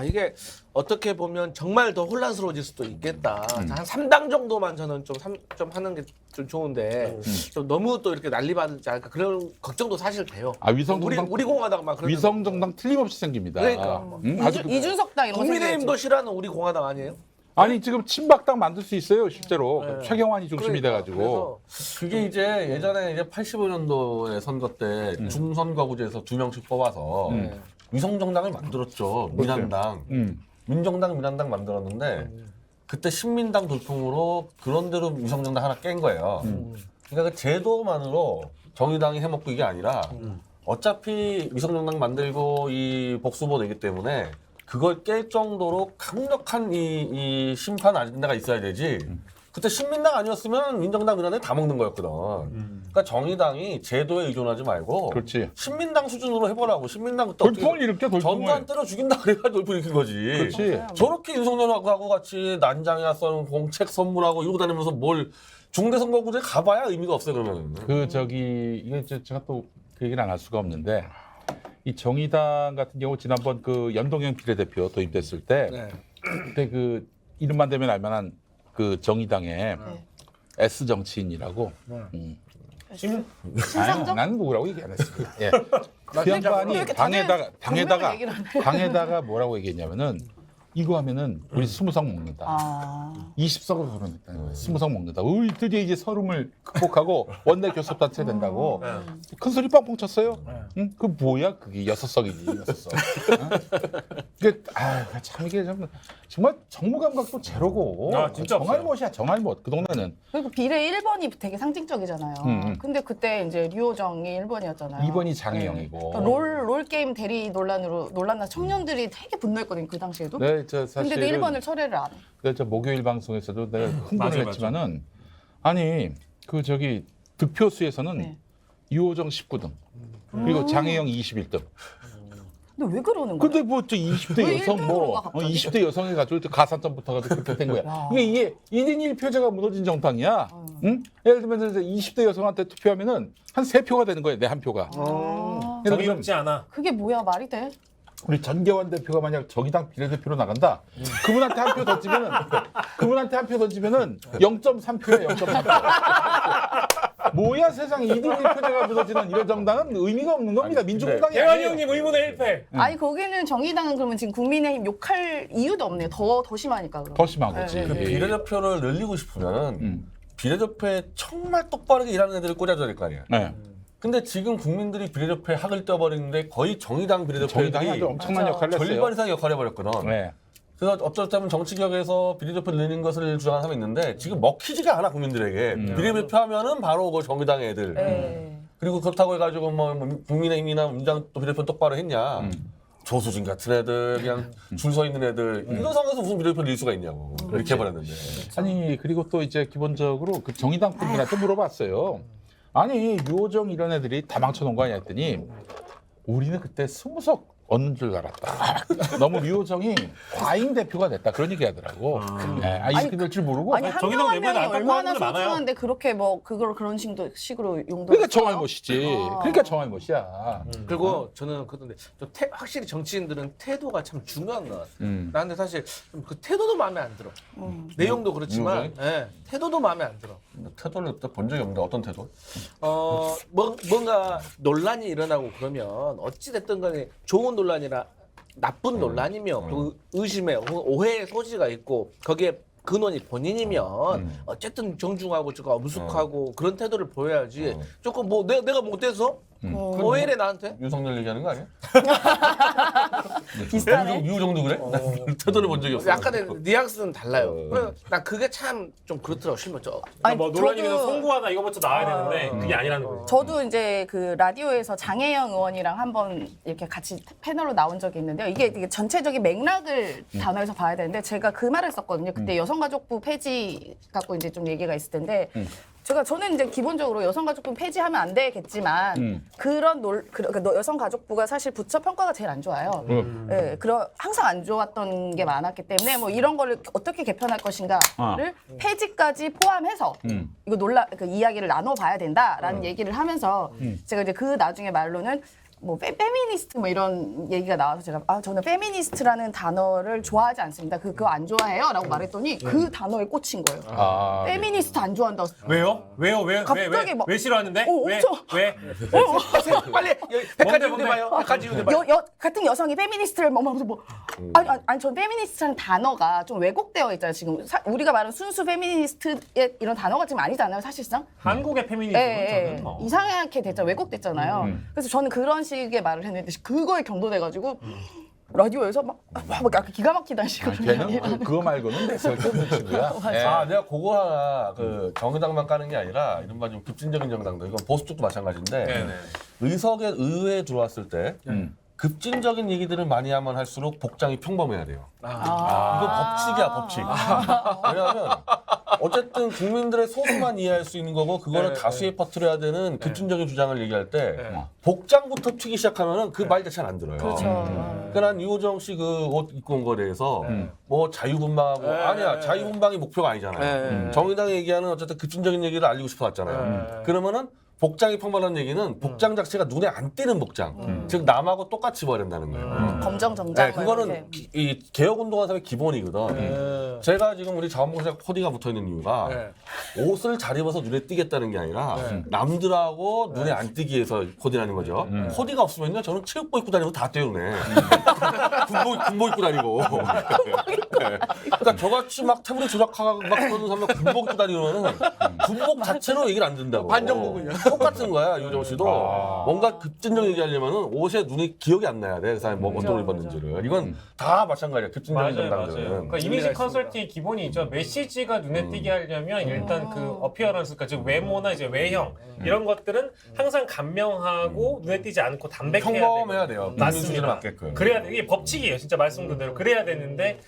이게 어떻게 보면 정말 더 혼란스러워질 수도 있겠다. 한 3당 정도만 저는 좀 하는 게 좀 좋은데 좀 너무 또 이렇게 난리받지 않을까 그런 걱정도 사실 돼요. 위성정당 우리 공화당 막 그런 위성정당 틀림없이 생깁니다. 그러니까. 아주 이준석당 이런 거 국민의힘도 싫어하는 우리 공화당 아니에요? 아니 지금 친박당 만들 수 있어요 실제로. 최경환이 중심이 돼가지고. 그게 이제 예전에 이제 85년도에 선거 때 중선거구제에서 2명씩 뽑아서 위성정당을 만들었죠. 민한당. 민정당, 민한당 만들었는데 그때 신민당 돌풍으로 그런대로 위성정당 하나 깬 거예요. 그러니까 그 제도만으로 정의당이 해먹고 이게 아니라 어차피 위성정당 만들고 이 복수보 내기 때문에 그걸 깰 정도로 강력한 이 심판 아젠다가 있어야 되지. 그때 신민당 아니었으면 민정당, 민한당이 다 먹는 거였거든. 그러니까 정의당이 제도에 의존하지 말고 그렇지. 신민당 수준으로 해보라고. 신민당 그때 돌풍을 일으켜 전두환 돌풍을. 때려 죽인다 그래가지고 돌풍 일으킨 거지. 그렇지. 저렇게 윤석열하고 같이 난장이나 써는 공책 선물하고 이러고 다니면서 뭘 중대선거구제 가봐야 의미가 없어요 그러면. 그 저기 이게 제가 또 그 얘기를 안 할 수가 없는데 이 정의당 같은 경우 지난번 그 연동형 비례대표 도입됐을 때 그때 그 이름만 대면 알만한 그 정의당의 S 정치인이라고. 신상정? 나는 누구라고 얘기 안 했습니다. 예. 그 왜 양반이 이렇게 방에다가 얘기를 안 해? 방에다가 뭐라고 얘기했냐면은 이거 하면은 우리 20석 먹는다. 20석으로 토론했다. 20석 먹는다. 드디어 이제 서름을 극복하고 원내 교섭단체 된다고 큰 소리 뻥뻥 쳤어요. 응? 그 뭐야? 그게 6석이지. 6석. 그 참 이게 정말 정무 감각도 제로고. 진짜 정알못이야. 정알못. 그 동네는. 그리고 비례 1번이 되게 상징적이잖아요. 근데 그때 이제 류호정이 1번이었잖아요. 2번이 장혜영이고. 그러니까 롤 게임 대리 논란나 청년들이 되게 분노했거든요 그 당시에도. 네, 저 사실은 근데 1번을 철회를 안 해. 저 목요일 방송에서도 내가 흥분을 맞아요, 했지만은 아니 그 저기 득표수에서는 유호정 19등 그리고 장혜영 21등. 근데 왜 그러는 거야? 근데 뭐 저 20대 왜 여성 1등으로 뭐 가, 갑자기? 20대 여성에 가지고 가산점부터 가지고 그렇게 된 거야. 이게 1인 1표제가 무너진 정당이야. 응? 예를 들면 20대 여성한테 투표하면은 한 3표가 되는 거야. 내 한 표가. 정의롭지 않아. 그게 뭐야 말이 돼? 우리 전계환 대표가 만약 정의당 비례대표로 나간다. 그분한테 한 표 던지면은 0.3표야. 0.3표. 뭐야 세상에 1인 1표제가 무너지는 이런 정당은 의미가 없는 겁니다. 민주공당이 대환이 아니에요. 형님 의문의 1패. 아니 거기는 정의당은 그러면 지금 국민의힘 욕할 이유도 없네요. 더 심하니까 그럼. 더 심한 거지. 네, 그 비례대표를 늘리고 싶으면 비례대표에 정말 똑바르게 일하는 애들을 꽂아줘야 될 거 아니야. 네. 근데 지금 국민들이 비례대표에 학을 떼어버리는데 거의 정의당 정의당이 비례대표들이 아주 엄청난 맞아. 역할을 했어요. 절반 이상 역할을 해버렸거든. 네. 그래서 어쩌면 정치격에서 비례대표를 늘리는 것을 주장하는 사람이 있는데 지금 먹히지가 않아 국민들에게. 비례대표 하면은 바로 그 정의당 애들. 네. 그리고 그렇다고 해가지고 뭐 국민의힘이나 민주당 또 비례대표 똑바로 했냐. 조수진 같은 애들 그냥 줄 서 있는 애들 이런 상황에서 무슨 비례대표를 낼 수가 있냐고. 이렇게 해버렸는데. 아니 그리고 또 이제 기본적으로 그 정의당 분들한테 물어봤어요. 아니 유호정 이런 애들이 다 망쳐놓은 거 아니야 했더니 우리는 그때 20석 얻는 줄 알았다. 너무 류호정이 과잉 대표가 됐다. 그런 얘기 하더라고. 이렇게 될 줄 모르고. 아니 한 정의당 명 한 내부에는 명이 안타까운 얼마나 분들 많아요. 소중한데 그렇게 뭐 그걸 그런 식으로 용도. 그러니까 정할못이지. 그러니까 정할못이야. 그리고 저는 그런데 확실히 정치인들은 태도가 참 중요한 것 같아요. 나한테 사실 좀 그 태도도 마음에 안 들어. 내용도 그렇지만 태도도 마음에 안 들어. 태도를 본 적이 없는데 어떤 태도? 뭔가 논란이 일어나고 그러면 어찌 됐든 간에 좋은 논란이라 나쁜 논란이며 그 의심에 오해의 소지가 있고 거기에 근원이 본인이면 어쨌든 정중하고 조금 엄숙하고 그런 태도를 보여야지. 조금 뭐 내가 못돼서 뭐 이래 나한테? 윤석열 얘기하는 거 아니야? 비슷하네. 유 정도 그래? 난 태도를 본 적이 없어. 약간의 뉘앙스는 달라요. 그래서 난 그게 참 좀 그렇더라고 실무. 아니, 뭐 논란이 저도- 면 송구하다 이거부터 나와야 되는데 그게 아니라는 거예요. 저도 이제 그 라디오에서 장혜영 의원이랑 한번 이렇게 같이 패널로 나온 적이 있는데요. 이게 전체적인 맥락을 단어에서 봐야 되는데 제가 그 말을 썼거든요. 그때 여성가족부 폐지 갖고 이제 좀 얘기가 있을 텐데 저는 이제 기본적으로 여성가족부 폐지하면 안 되겠지만 그런 여성가족부가 사실 부처 평가가 제일 안 좋아요. 예, 항상 안 좋았던 게 많았기 때문에 뭐 이런 거를 어떻게 개편할 것인가를 폐지까지 포함해서 이거 그 이야기를 나눠봐야 된다라는 얘기를 하면서 제가 이제 그 나중에 말로는 뭐 페미니스트 뭐 이런 얘기가 나와서 제가 저는 페미니스트라는 단어를 좋아하지 않습니다. 그거 안 좋아해요라고 말했더니 그 단어에 꽂힌 거예요. 페미니스트 안 좋아한다. 왜요? 갑자기 막- 왜 싫어하는데? 엄청- 왜? 빨리 백화점 뭔데? 해봐요. 백화점 해봐요. 같은 여성이 페미니스트를 뭐 아니 전 페미니스트라는 단어가 좀 왜곡되어 있잖아요. 지금 우리가 말하는 순수 페미니스트의 이런 단어가 지금 아니잖아요. 사실상. 한국의 페미니즘은 저는 뭐. 이상하게 됐잖아요. 왜곡됐잖아요. 그래서 저는 그런 식의 말을 했는데 그거에 경도돼가지고 라디오에서 막 약간 기가 막히다는 식으로 걔는 그거 말고는 내세울 게 없는 친구야. 예. 내가 그거 하나 정의당만 까는 게 아니라 이른바 좀 급진적인 정당들 이건 보수 쪽도 마찬가지인데 네네. 의회에 들어왔을 때 급진적인 얘기들을 많이 하면 할수록 복장이 평범해야 돼요. 이거 법칙이야, 법칙. 왜냐하면 어쨌든 국민들의 소수만 이해할 수 있는 거고 그거를 다수에 퍼뜨려야 되는 급진적인 주장을 얘기할 때 복장부터 튀기 시작하면은 그 말 자체는 안 들어요. 그렇죠. 그러니까 난 유호정 씨 그 옷 입고 온 거에 대해서 뭐 자유분방하고 아니야 자유분방이 목표가 아니잖아요. 정의당이 얘기하는 어쨌든 급진적인 얘기를 알리고 싶어 왔잖아요. 그러면은 복장이 평범한 얘기는 복장 자체가 눈에 안 띄는 복장. 즉 남하고 똑같이 입어야 된다는 거예요. 검정 정장. 네, 그거는 이 개혁운동한 사람의 기본이거든. 제가 지금 우리 자원봉사 코디가 붙어 있는 이유가 옷을 잘 입어서 눈에 띄겠다는 게 아니라 남들하고 눈에 안 띄기 위해서 코디라는 거죠. 코디가 없으면요, 저는 체육복 입고 다니고 다 떼요, 눈에. 군복 입고 다니고. 그러니까 저같이 막 태블릿 조작하고 막 그러는 사람은 군복 입고 다니면은 군복 자체로 얘기를 안 듣는다고. 반정복이냐. 똑같은 거야, 유정 씨도. 뭔가 급진적 얘기하려면은 옷에 눈이 기억이 안 나야 돼. 그 사람이 뭐 어떤 걸 입었는지를. 이건 다 마찬가지야. 급진적인 정당들은. 그러니까 이미지 컨설팅의 기본이죠. 메시지가 눈에 띄게 하려면 일단 그 어피어런스, 그러니까 즉 외모나 이제 외형 이런 것들은 항상 간명하고 눈에 띄지 않고 담백해야 평범해야 돼요. 국민 수준에 맞습니다. 맞게끔. 그래야 돼. 이게 법칙이에요. 진짜 말씀 그대로 그래야 되는데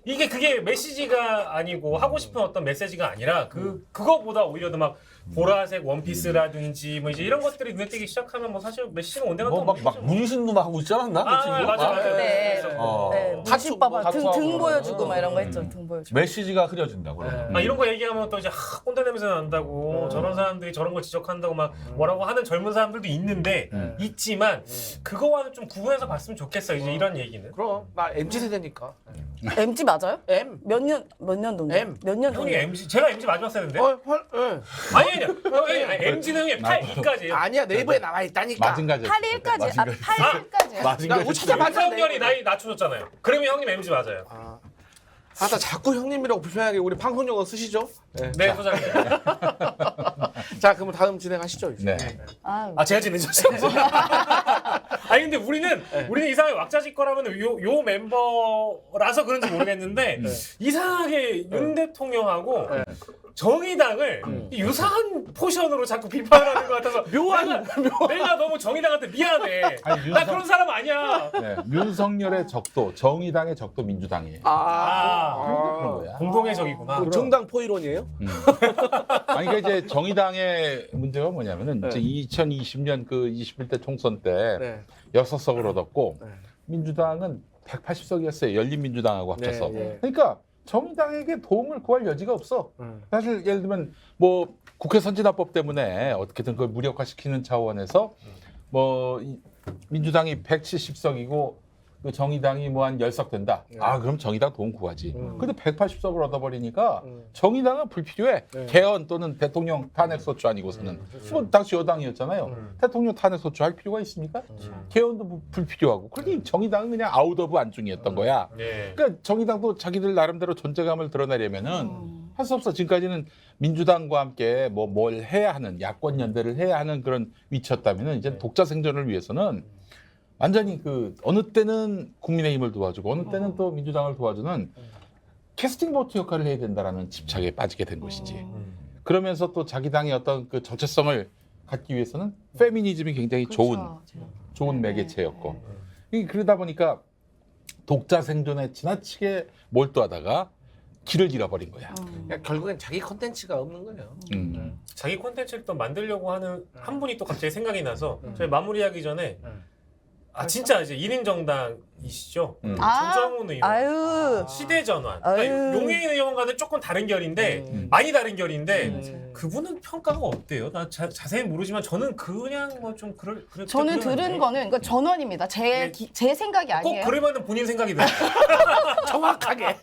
그게 메시지가 아니고 하고 싶은 어떤 메시지가 아니라 그거보다 오히려 더 막 보라색 원피스라든지 뭐 이제 이런 것들이 눈에 띄기 시작하면 뭐 사실 메시지는 온데간데 막 문신도 막 하고 있지 않았나? 그 친구? 맞아. 네. 그래서 문신밥 등 타투하고 보여주고 막 이런 거 했죠. 등 보여주고. 메시지가 흐려진다고. 이런 거 얘기하면 또 이제 꼰대 냄새 난다고 저런 사람들이 저런 걸 지적한다고 막 뭐라고 하는 젊은 사람들도 있는데 있지만 그거와는 좀 구분해서 봤으면 좋겠어. 이제 이런 얘기는. 그럼 나 MZ 세대니까. MG 맞아요? M. 몇 년도인데? M. 몇 년 형이 전에? MZ 제가 MZ 마지막 세대인데. 예. 아니 MZ는 형이 82까지예요. 아니야 네이버에 나와 있다니까. 마징가지. 81까지. 81까지. 나 진짜 맞아. 윤석열이 나이 낮춰줬잖아요. 그러면 형님 MZ 맞아요. 나 자꾸 형님이라고 불편하게 우리 방송용어 쓰시죠? 네, 소장님. 자, 그럼 다음 진행하시죠. 이제. 네. 제가 진행했어요. 아니 근데 우리는 이상하게 왁자지껄하면 요 멤버라서 그런지 모르겠는데 이상하게 윤 대통령하고 정의당을 유사한 포션으로 자꾸 비판하는 것 같아서 내가 너무 정의당한테 미안해. 나 그런 사람 아니야. 네. 윤석열의 적도, 정의당의 적도 민주당이에요. 그런 거야. 공동의 적이구나. 그 정당 포이론이에요? 아니, 그러니까 이제 정의당의 문제가 뭐냐면은 이제 2020년 그 21대 총선 때 네. 6석을 얻었고 민주당은 180석이었어요. 열린민주당하고 합쳐서. 네. 그러니까 정의당에게 도움을 구할 여지가 없어. 사실 예를 들면 뭐 국회 선진화법 때문에 어떻게든 그걸 무력화시키는 차원에서 뭐 민주당이 170석이고 그 정의당이 뭐 한 10석 된다. 아 그럼 정의당 도움 구하지. 근데 180석을 얻어버리니까 정의당은 불필요해. 개헌 또는 대통령 탄핵소추 아니고서는 뭐 당시 여당이었잖아요. 대통령 탄핵소추 할 필요가 있습니까? 개헌도 불필요하고. 그러니 정의당은 그냥 아웃 오브 안중이었던 거야. 네. 그러니까 정의당도 자기들 나름대로 존재감을 드러내려면은 할 수 없어. 지금까지는 민주당과 함께 뭐 뭘 해야 하는 야권 연대를 해야 하는 그런 위치였다면은 이제 독자 생존을 위해서는 완전히 그 어느 때는 국민의힘을 도와주고 어느 때는 또 민주당을 도와주는 캐스팅 보트 역할을 해야 된다라는 집착에 빠지게 된 것이지. 그러면서 또 자기 당의 어떤 그 정체성을 갖기 위해서는 페미니즘이 굉장히 좋은 매개체였고 그러다 보니까 독자 생존에 지나치게 몰두하다가 길을 잃어버린 거야. 그러니까 결국엔 자기 컨텐츠가 없는 거예요. 자기 콘텐츠를 또 만들려고 하는 한 분이 또 갑자기 생각이 나서 저희 마무리하기 전에 진짜 이제 1인 정당이시죠? 조정훈 의원. 아유. 시대 전환. 그러니까 아유. 용해인 의원과는 조금 다른 결인데 많이 다른 결인데 그분은 평가가 어때요? 나 자세히 모르지만 저는 그냥 뭐 좀 저는 들은 거는 그러니까 전원입니다. 제 생각이 꼭 아니에요. 그러면은 본인 생각이 들어요. 정확하게.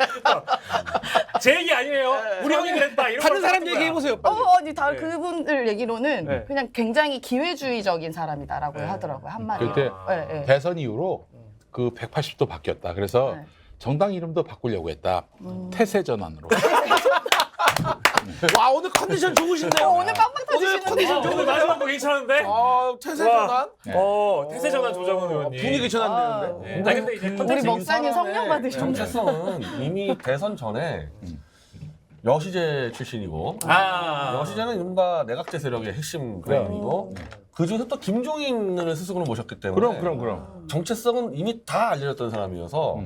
제 얘기 아니에요. 우리 형이 그랬다. 이런 다른 걸 사람 하는 거야. 얘기해 보세요. 빨리. 아니 다 네. 그분들 얘기로는 네. 그냥 굉장히 기회주의적인 사람이다라고 네. 하더라고요 한마디로. 그때 네. 대선 이후로 그 180도 바뀌었다. 그래서 네. 정당 이름도 바꾸려고 했다. 태세 전환으로. 와 오늘 컨디션 좋으신데요. 오늘 빵빵 오늘 터지시는데. 컨디션 오늘 좋은데요? 마지막 거 괜찮은데? 태세 와. 전환. 태세 전환 조정훈 의원님. 분위기 전환되는데. 네. 근데 이제 우리 컨텐츠 목사님 성령 사람의 받으셨네. 정체성은 이미 대선 전에 여시제 출신이고 여시제는 이른바 내각제 세력의 핵심 그레인이고 그중에서 또 김종인을 스스로 모셨기 때문에 그럼. 정체성은 이미 다 알려졌던 사람이어서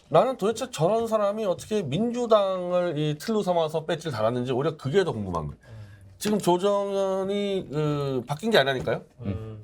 나는 도대체 저런 사람이 어떻게 민주당을 이 틀로 삼아서 배지를 달았는지 오히려 그게 더 궁금한 거예요. 지금 조정현이 바뀐 게 아니라니까요.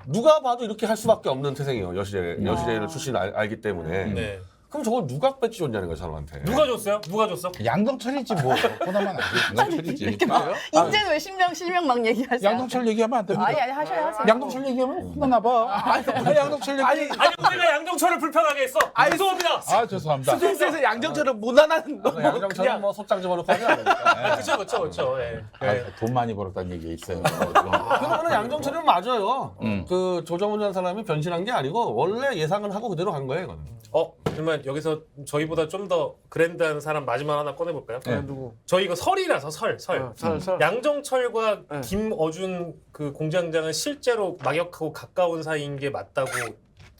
누가 봐도 이렇게 할 수밖에 없는 태생이에요. 여시제를 출신 알기 때문에. 네. 그럼 저걸 누가 배지 줬냐는 거예요, 사람한테. 누가 줬어요? 누가 줬어? 양정철이지 뭐. 호나만 안 돼. 양정철이지. 이제는 왜 실명 막 얘기하세요? 양정철 얘기하면 안 됩니다. 아니 하셔야 하세요. 양정철 얘기하면 혼나나 봐. 양정철 얘기. 아니 아니 우리가 양정철을 불편하게 했어. 죄송합니다. 죄송합니다. 스트레스에서 양정철은 무난한 양정철은 뭐 속장 집어넣고 하지 않으니까. 그렇죠. 예. 돈 많이 벌었다는 얘기가 있어요. 그러면 양정철은 맞아요. 그 조정훈이라는 사람이 변신한 게 아니고 원래 예상은 하고 그대로 간 거예요, 이거는. 그러면 여기서 저희보다 좀 더 그랜드한 사람 마지막 하나 꺼내볼까요? 누구? 저희 이거 설이라서 설. 설. 양정철과 네. 김어준 그 공장장은 실제로 막역하고 가까운 사이인 게 맞다고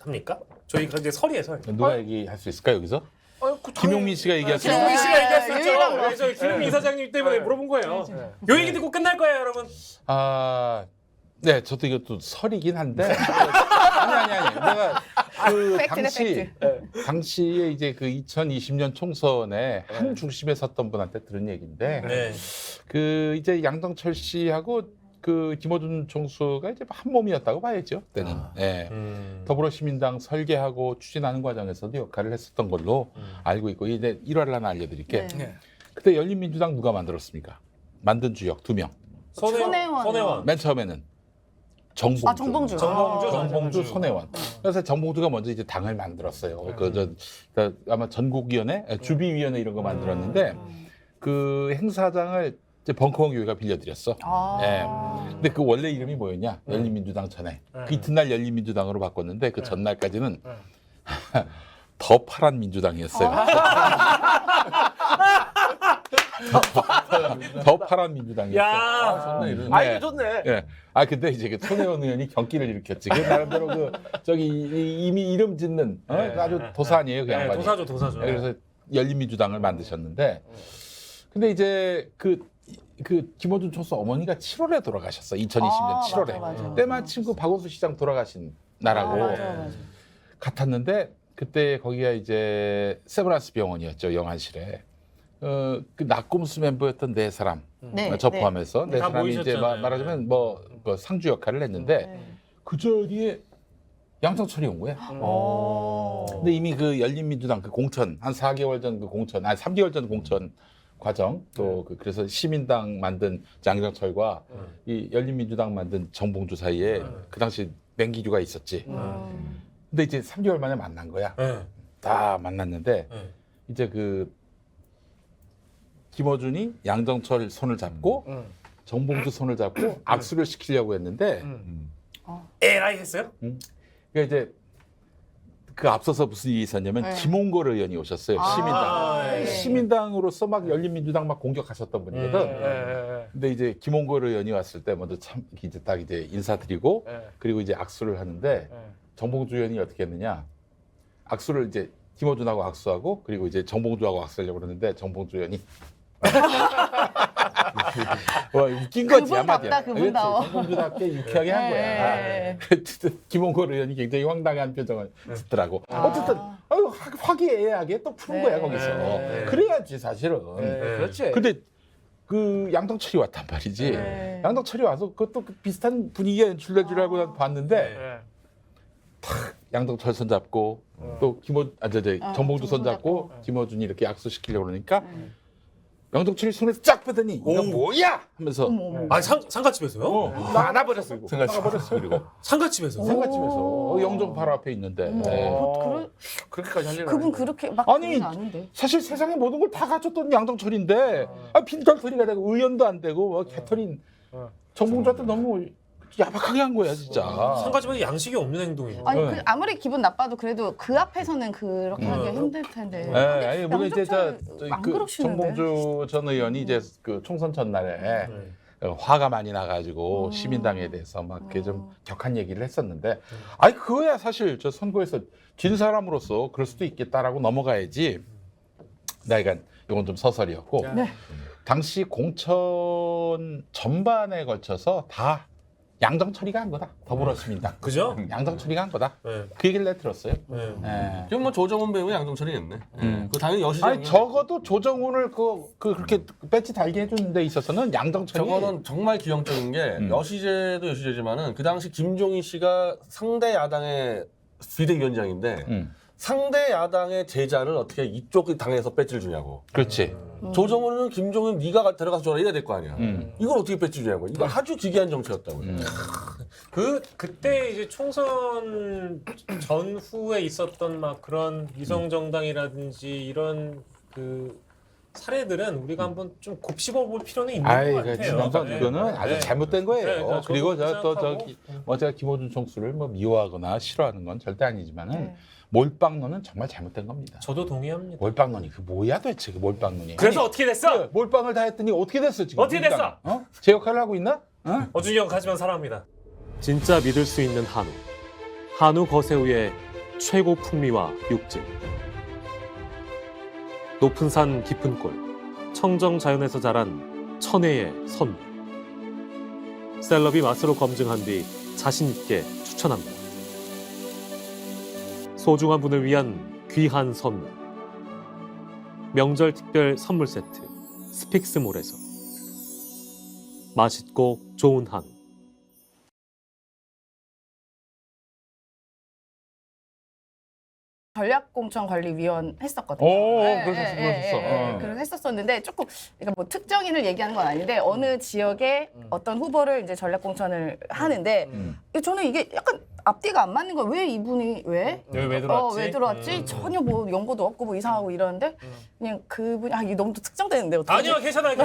합니까? 저희가 이제 설이에요, 설. 누가 얘기할 수 있을까 여기서? 그 김용민 씨가 얘기할 수 김용민 있을까? 씨가 얘기할 수 있죠. 유일한 거. 네, 저희 김용민 이사장님 때문에 물어본 거예요. 요 얘기 듣고 끝날 거예요, 여러분. 네, 저도 이것도 설이긴 한데. 아니. 내가 그 팩트네, 당시에 이제 그 2020년 총선에 한 중심에 섰던 분한테 들은 얘기인데, 네. 그 이제 양정철 씨하고 그 김어준 총수가 이제 한 몸이었다고 봐야죠, 그때는. 네. 더불어시민당 설계하고 추진하는 과정에서도 역할을 했었던 걸로 알고 있고, 이제 일화를 하나 알려드릴게. 네. 그때 열린민주당 누가 만들었습니까? 만든 주역 2명. 손혜원. 맨 처음에는 정봉주. 정봉주. 손혜원. 그래서 정봉주가 먼저 이제 당을 만들었어요. 아마 전국위원회, 주비위원회 이런 거 만들었는데 그 행사장을 이제 벙커원 교회가 빌려드렸어. 예. 근데 그 원래 이름이 뭐였냐? 열린민주당 전에. 그 이튿날 열린민주당으로 바꿨는데 그 전날까지는 더 파란 민주당이었어요. 더 파란 민주당이었어. 야. 좋네, 이름. 아이고 좋네. 예. 근데 이제 그 손혜원 의원이 경기를 일으켰지. 그 나름대로 이미 이름 짓는 아주 도산이에요, 그 양반이. 도사죠. 그래서 열린민주당을 만드셨는데, 근데 이제 그 김어준 총수 어머니가 7월에 돌아가셨어. 2020년 7월에. 맞아. 때마침 그 박원순 시장 돌아가신 날하고 맞아. 같았는데, 그때 거기가 이제 세브란스 병원이었죠, 영안실에. 그 낙곰수 멤버였던 네 사람, 저 포함해서 네 다 사람이 이제 모이셨잖아요. 말하자면 뭐 상주 역할을 했는데 그 자리에 양정철이 온 거야. 근데 이미 그 열린민주당 그 공천 한 4개월 전 그 공천, 아니 3개월 전 공천 과정 또 그래서 시민당 만든 양정철과 이 열린민주당 만든 정봉주 사이에 그 당시 맹기류가 있었지. 근데 이제 3개월 만에 만난 거야. 다 만났는데 이제 그 김어준이 양정철 손을 잡고 정봉주 손을 잡고 악수를 시키려고 했는데 에라이 했어요? 그러니까 이제 그 앞서서 무슨 일이 있었냐면 김홍걸 의원이 오셨어요. 시민당. 시민당으로서 막 열린민주당 막 공격하셨던 분이거든. 근데 이제 김홍걸 의원이 왔을 때 먼저 참 이제 딱 이제 인사드리고 그리고 이제 악수를 하는데 정봉주 의원이 어떻게 했느냐? 악수를 이제 김어준하고 악수하고 그리고 이제 정봉주하고 악수하려고 그러는데 정봉주 의원이 와, 웃긴 거지 그분답다, 한마디야. 그분다워. 정봉주답게 유쾌하게 한 거야. 김홍걸 의원이 굉장히 황당한 표정을 짓더라고. 어쨌든 아유, 화기애애하게 또 푸는 거야 거기서. 그래야지 사실은. 그렇지. 근데 그 양정철이 왔단 말이지. 양정철이 와서 그것도 그 비슷한 분위기가 연출될 줄 봤는데 탁 양정철 손 잡고 또 정봉주 손 잡고 김어준이 이렇게 악수시키려고 그러니까 양정철이 손을 쫙 빼더니 이거 뭐야 하면서 아니 상가집에서요? 안아버렸어. 나가버렸어. 그리고 상가집에서? 상가집에서 영종 바로 앞에 있는데. 그렇게까지 할 일은 그분 아닌데. 그렇게 막 아니 그러진 않은데. 사실 세상의 모든 걸 다 가졌던 양정철인데 빈털터리가 되고 의원도 안 되고 뭐 개털인 정봉주한테 너무 야박하게 한 거야 진짜. 상가집에서 양식이 없는 행동이죠. 아니 그 아무리 기분 나빠도 그래도 그 앞에서는 그렇게 하기 힘들 텐데. 네, 아니 물론 이제 안 그 그러시는데. 정봉주 전 의원이 이제 그 총선 전날에 화가 많이 나가지고 시민당에 대해서 막 이렇게 좀 격한 얘기를 했었는데, 아니 그거야 사실 저 선거에서 진 사람으로서 그럴 수도 있겠다라고 넘어가야지. 나이가 이건 좀 서설이었고 당시 공천 전반에 걸쳐서 다 양정철이가 한 거다. 더불어시민당. 그죠? 양정철이가 한 거다. 그 얘기를 내가 들었어요. 네. 지금 뭐 조정훈 배우 양정철이 했네. 그 당연히 여시장. 아니 적어도 조정훈을 그렇게 배지 달게 해주는 데 있어서는 양정철이. 저거는 정말 기형적인 게 여시제도 여시제지만은 그 당시 김종인 씨가 상대 야당의 비대위원장인데 상대 야당의 제자를 어떻게 이쪽 당에서 배지를 주냐고. 그렇지. 조정훈은 김종인 네가 들어가서 줘라 이래야 될 거 아니야. 이걸 어떻게 배지 주냐고. 이거 아주 기괴한 정치였다고요. 그때 이제 총선 전후에 있었던 막 그런 위성 정당이라든지 이런 그 사례들은 우리가 한번 좀 곱씹어 볼 필요는 있는 것 같아요. 지난번 네. 그거는 아주 네. 잘못된 거예요. 네, 그러니까 그리고 저도 제가 김어준 총수를 뭐 미워하거나 싫어하는 건 절대 아니지만은 몰빵론은 정말 잘못된 겁니다. 저도 동의합니다. 몰빵론이 그 뭐야 도대체 그 몰빵론이. 그래서 아니, 어떻게 됐어? 몰빵을 다 했더니 어떻게 됐어 지금? 어떻게 됐어? 제 역할을 하고 있나? 어준이 형 가지만 사랑합니다. 진짜 믿을 수 있는 한우. 한우 거새우의 최고 풍미와 육질. 높은 산 깊은 골. 청정 자연에서 자란 천혜의 선물. 셀럽이 맛으로 검증한 뒤 자신 있게 추천합니다. 소중한 분을 위한 귀한 선물. 명절 특별 선물 세트 스픽스몰에서 맛있고 좋은 한우. 전략공천관리위원 했었거든요. 그랬었어. 그래서 했었었는데 조금 그러니까 뭐 특정인을 얘기하는 건 아닌데 어느 지역에 어떤 후보를 이제 전략공천을 하는데 저는 이게 약간 앞뒤가 안 맞는 거야. 왜 이분이 왜 들어왔지? 왜 들어왔지? 전혀 뭐 연고도 없고 뭐 이상하고 이러는데 그냥 그분이 이게 너무 또 특정되는데 어떻게? 아니요, 괜찮아요.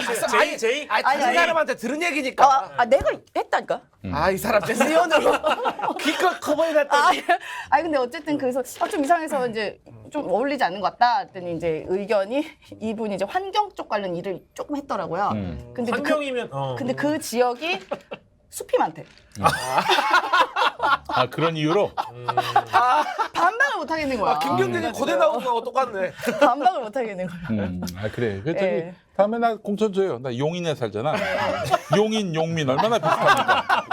제이. 다른 사람한테 들은 얘기니까. 내가 했다니까. 이 사람 위원으로 기껏 커버해놨다. 아니 근데 어쨌든 그래서 좀 이상해서 이제 좀 어울리지 않는 것 같다 했더니 이제 의견이 이분이 이제 환경 쪽 관련 일을 조금 했더라고요. 근데 환경이면 근데 그 지역이 숲이 많대. 그런 이유로. 반박을 못 하겠는 거야. 김경진이 고대 나온 거하고 똑같네. 반박을 못 하겠는 거야. 그래. 저기 다음에 나 공천 줘요. 나 용인에 살잖아. 용인, 용민 얼마나 비슷합니까?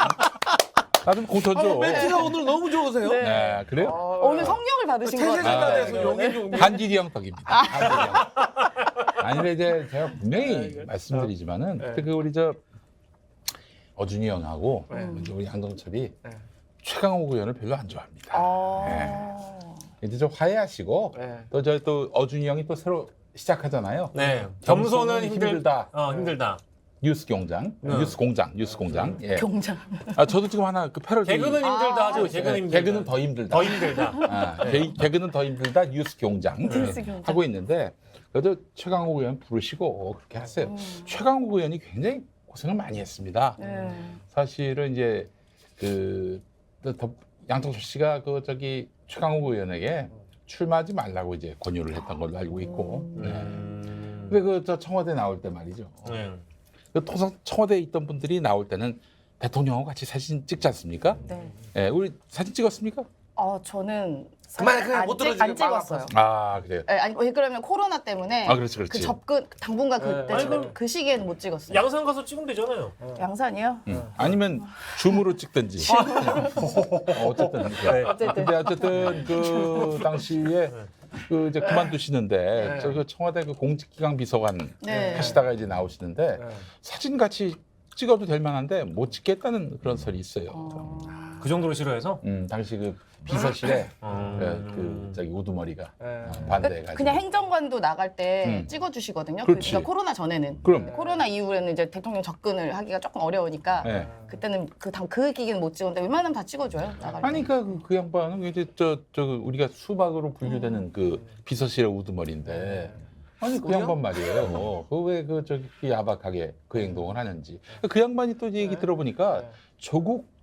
나 좀 공천 줘. 멘트가 오늘 너무 좋으세요. 네, 그래요? 오늘 성령을 받으신 거 같아요. 태세전단에서 용인. 한길이 형 덕입니다. 아니, 근데 이제 제가 분명히 말씀드리지만은 그때 그 우리 어준이 형하고 우리 양정철이 최강욱 의원을 별로 안 좋아합니다. 이제 좀 화해하시고 네. 또 저 또 어준이 형이 또 새로 시작하잖아요. 네. 겸손은 힘들다. 힘들다. 뉴스 공장, 뉴스 공장. 예. 경장. 아 저도 지금 하나 그 패러디. 개그는 힘들다 하죠. 개그는 힘들다. 개그는 더 힘들다. 더 힘들다. 아, 개그는 더 힘들다. 뉴스 경장 뉴스 경장. 하고 있는데 그래도 최강욱 의원 부르시고 그렇게 하세요. 최강욱 의원이 굉장히 고생을 많이 했습니다. 사실은 이제 그 양정철 씨가 그 저기 최강욱 의원에게 출마하지 말라고 이제 권유를 했던 걸로 알고 있고. 네. 근데 그 저 청와대 나올 때 말이죠. 그 청와대에 있던 분들이 나올 때는 대통령하고 같이 사진 찍지 않습니까? 네. 예, 우리 사진 찍었습니까? 저는 그만해, 그냥 못 들어주게 안 찍었어요. 아 그래요. 네, 아니 왜 그러면 코로나 때문에 아, 그렇지. 그 접근 당분간 그때 아니, 지금 그 시기에는 못 찍었어요. 양산 가서 찍으면 되잖아요. 양산이요? 아니면 줌으로 찍든지. 어쨌든. 어쨌든. 근데 어쨌든 그 당시에 그 이제 그만두시는데 저 그 청와대 그 공직기강 비서관 네. 하시다가 이제 나오시는데 사진 같이 찍어도 될 만한데 못 찍겠다는 그런 설이 있어요. 그 정도로 싫어해서? 당시 그 비서실에 그 저기 우두머리가 반대해가지고. 그냥 행정관도 나갈 때 그렇지. 찍어주시거든요. 그러니까 코로나 전에는. 그럼. 코로나 이후에는 이제 대통령 접근을 하기가 조금 어려우니까 네. 그때는 그 기기는 못 찍었는데 웬만하면 다 찍어줘요. 나갈 때. 아니 그러니까 그 양반은 이제 저 우리가 수박으로 분류되는 그 비서실의 우두머리인데 아니 그 양반 말이에요. 그 왜 그 저기 야박하게 그 행동을 하는지 그 양반이 또 얘기 들어보니까 조국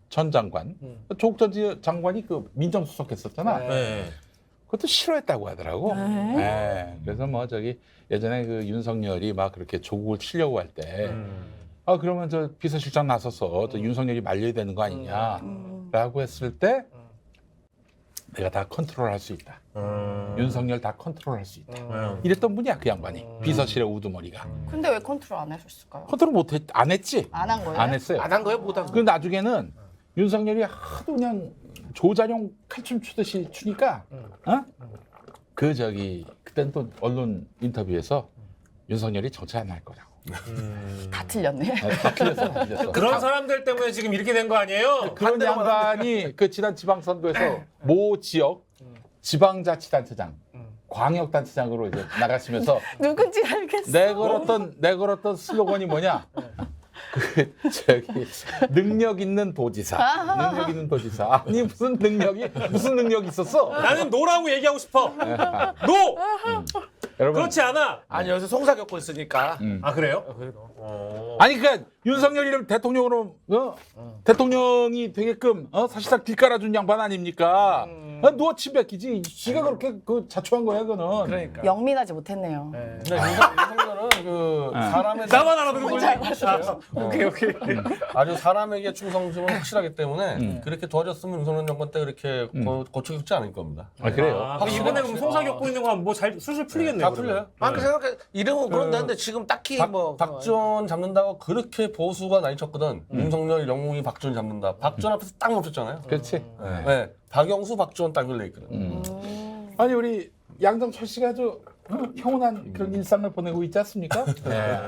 전 장관, 조국 전 장관이 그 민정수석했었잖아. 네. 그것도 싫어했다고 하더라고. 네. 그래서 뭐 저기 예전에 그 윤석열이 막 그렇게 조국을 치려고 할 때. 아 그러면 저 비서실장 나서서 저 윤석열이 말려야 되는 거 아니냐라고 했을 때 내가 다 컨트롤할 수 있다. 윤석열 다 컨트롤할 수 있다. 이랬던 분이야 그 양반이 비서실의 우두머리가. 근데 왜 컨트롤 안 하셨을까요? 컨트롤 안 했지. 안 한 거예요? 안 했어요. 안 한 거예요? 못 한 그 거예요? 나중에는 윤석열이 하도 그냥 조자룡 칼춤 추듯이 추니까 그 저기 그때는 또 언론 인터뷰에서 윤석열이 정치 안 할 거라고. 다 틀렸네. 다 틀렸어. 그런 사람들 때문에 지금 이렇게 된 거 아니에요? 그런 양반이 그 지난 지방선거에서 모 지역 지방자치단체장, 광역단체장으로 이제 나가시면서 누군지 알겠어. 내걸었던 슬로건이 뭐냐? 그 저기 능력 있는 도지사. 능력 있는 도지사. 아니 무슨 능력이 있었어? 나는 노라고 얘기하고 싶어. 노! 여러분. 그렇지 않아. 아니 여기서 송사 겪고 있으니까. 아 그래요? 아니 그러니까 윤석열이를 대통령으로 대통령이 되게끔 사실상 길 깔아준 양반 아닙니까? 누가 침뱉기지? 지가 그렇게 그 자초한 거야 그거는. 그러니까. 영민하지 못했네요. 근데 윤석열은 그 사람에 나만 알아듣는 거지. 오케이. 아주 사람에게 충성심은 확실하기 때문에 그렇게 도와줬으면 윤석열 정권 때 그렇게 고쳐 겪지 않을 겁니다. 아 그래요? 아, 그럼 이번에 그럼 송사 겪고 있는 거 뭐 잘 술술 풀리겠네요. 다 풀려요. 그 생각해 이름은 그런데 지금 딱히 뭐 박지원 잡는다고 그렇게 보수가 난리 쳤거든. 윤석열, 영웅이 박지원 잡는다. 박지원 앞에서 딱 멈췄잖아요. 그렇지. 네. 박영수, 박지원 딱 걸려 있거든. 아니 우리 양정철 씨가 아주 평온한 그런 일상을 보내고 있지 않습니까? 네.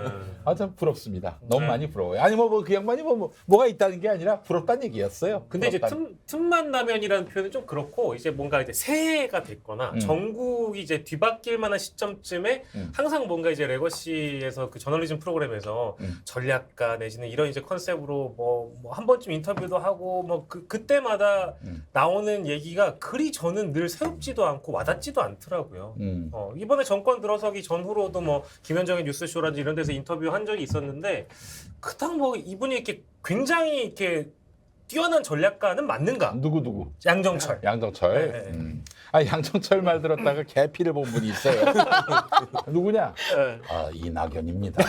아주 부럽습니다. 너무 많이 부러워요. 아니 뭐 그 양반이 뭐가 있다는 게 아니라 부럽다는 얘기였어요. 근데 이제 부럽다는. 틈만 나면이라는 표현은 좀 그렇고 이제 뭔가 이제 새해가 됐거나 전국이 이제 뒤바뀔 만한 시점쯤에 항상 뭔가 이제 레거시에서 그 저널리즘 프로그램에서 전략가 내지는 이런 이제 컨셉으로 뭐 한 번쯤 인터뷰도 하고 뭐 그때마다 나오는 얘기가 그리 저는 늘 새롭지도 않고 와닿지도 않더라고요. 이번에 정권 들어서기 전후로도 뭐 김현정의 뉴스쇼라든지 이런 데서 인터뷰 한 적이 있었는데 그닥 뭐 이분이 이렇게 굉장히 이렇게 뛰어난 전략가는 맞는가? 누구? 양정철. 양정철. 네. 아 양정철 말 들었다가 개피를 본 분이 있어요. 누구냐? 네. 아 이낙연입니다.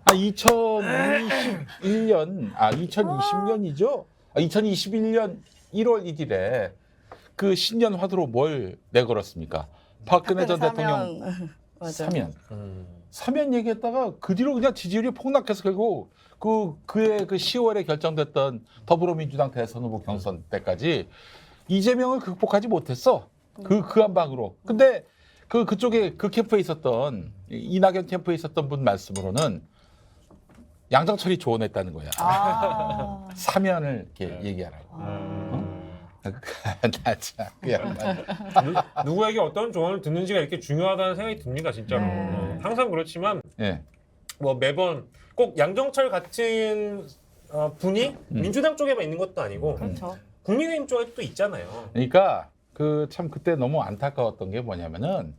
2020년이죠? 2021년 1월 1일에 그 신년 화두로 뭘 내걸었습니까? 박근혜 전 대통령 맞아. 사면 얘기했다가 그 뒤로 그냥 지지율이 폭락해서 결국 그의 그 10월에 결정됐던 더불어민주당 대선 후보 경선 때까지 이재명을 극복하지 못했어. 그 한 방으로. 근데 그쪽에 그 캠프에 있었던 이낙연 캠프에 있었던 분 말씀으로는 양정철이 조언했다는 거야. 아. 사면을 이렇게 얘기하라고. 나 참, 그 양반. 누구에게 어떤 조언을 듣는지가 이렇게 중요하다는 생각이 듭니다, 진짜로. 항상 그렇지만 예. 뭐 매번 꼭 양정철 같은 분이 민주당 쪽에만 있는 것도 아니고 그렇죠. 국민의힘 쪽에도 또 있잖아요. 그러니까 그 참 그때 너무 안타까웠던 게 뭐냐면은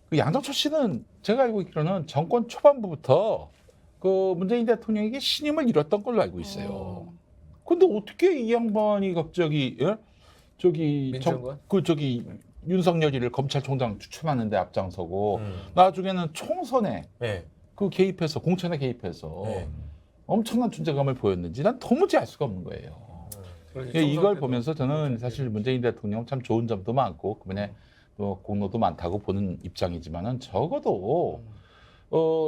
그 양정철 씨는 제가 알고 있기로는 정권 초반부부터 그 문재인 대통령에게 신임을 잃었던 걸로 알고 있어요. 근데 어떻게 이 양반이 갑자기 저기 민정관? 저기 윤석열이를 검찰총장 추천하는데 앞장서고 나중에는 총선에 네. 그 개입해서 공천에 개입해서 네. 엄청난 존재감을 보였는지 난 도무지 알 수가 없는 거예요. 이걸 보면서 저는 사실 문재인 대통령 참 좋은 점도 많고 그분의 또 공로도 많다고 보는 입장이지만은 적어도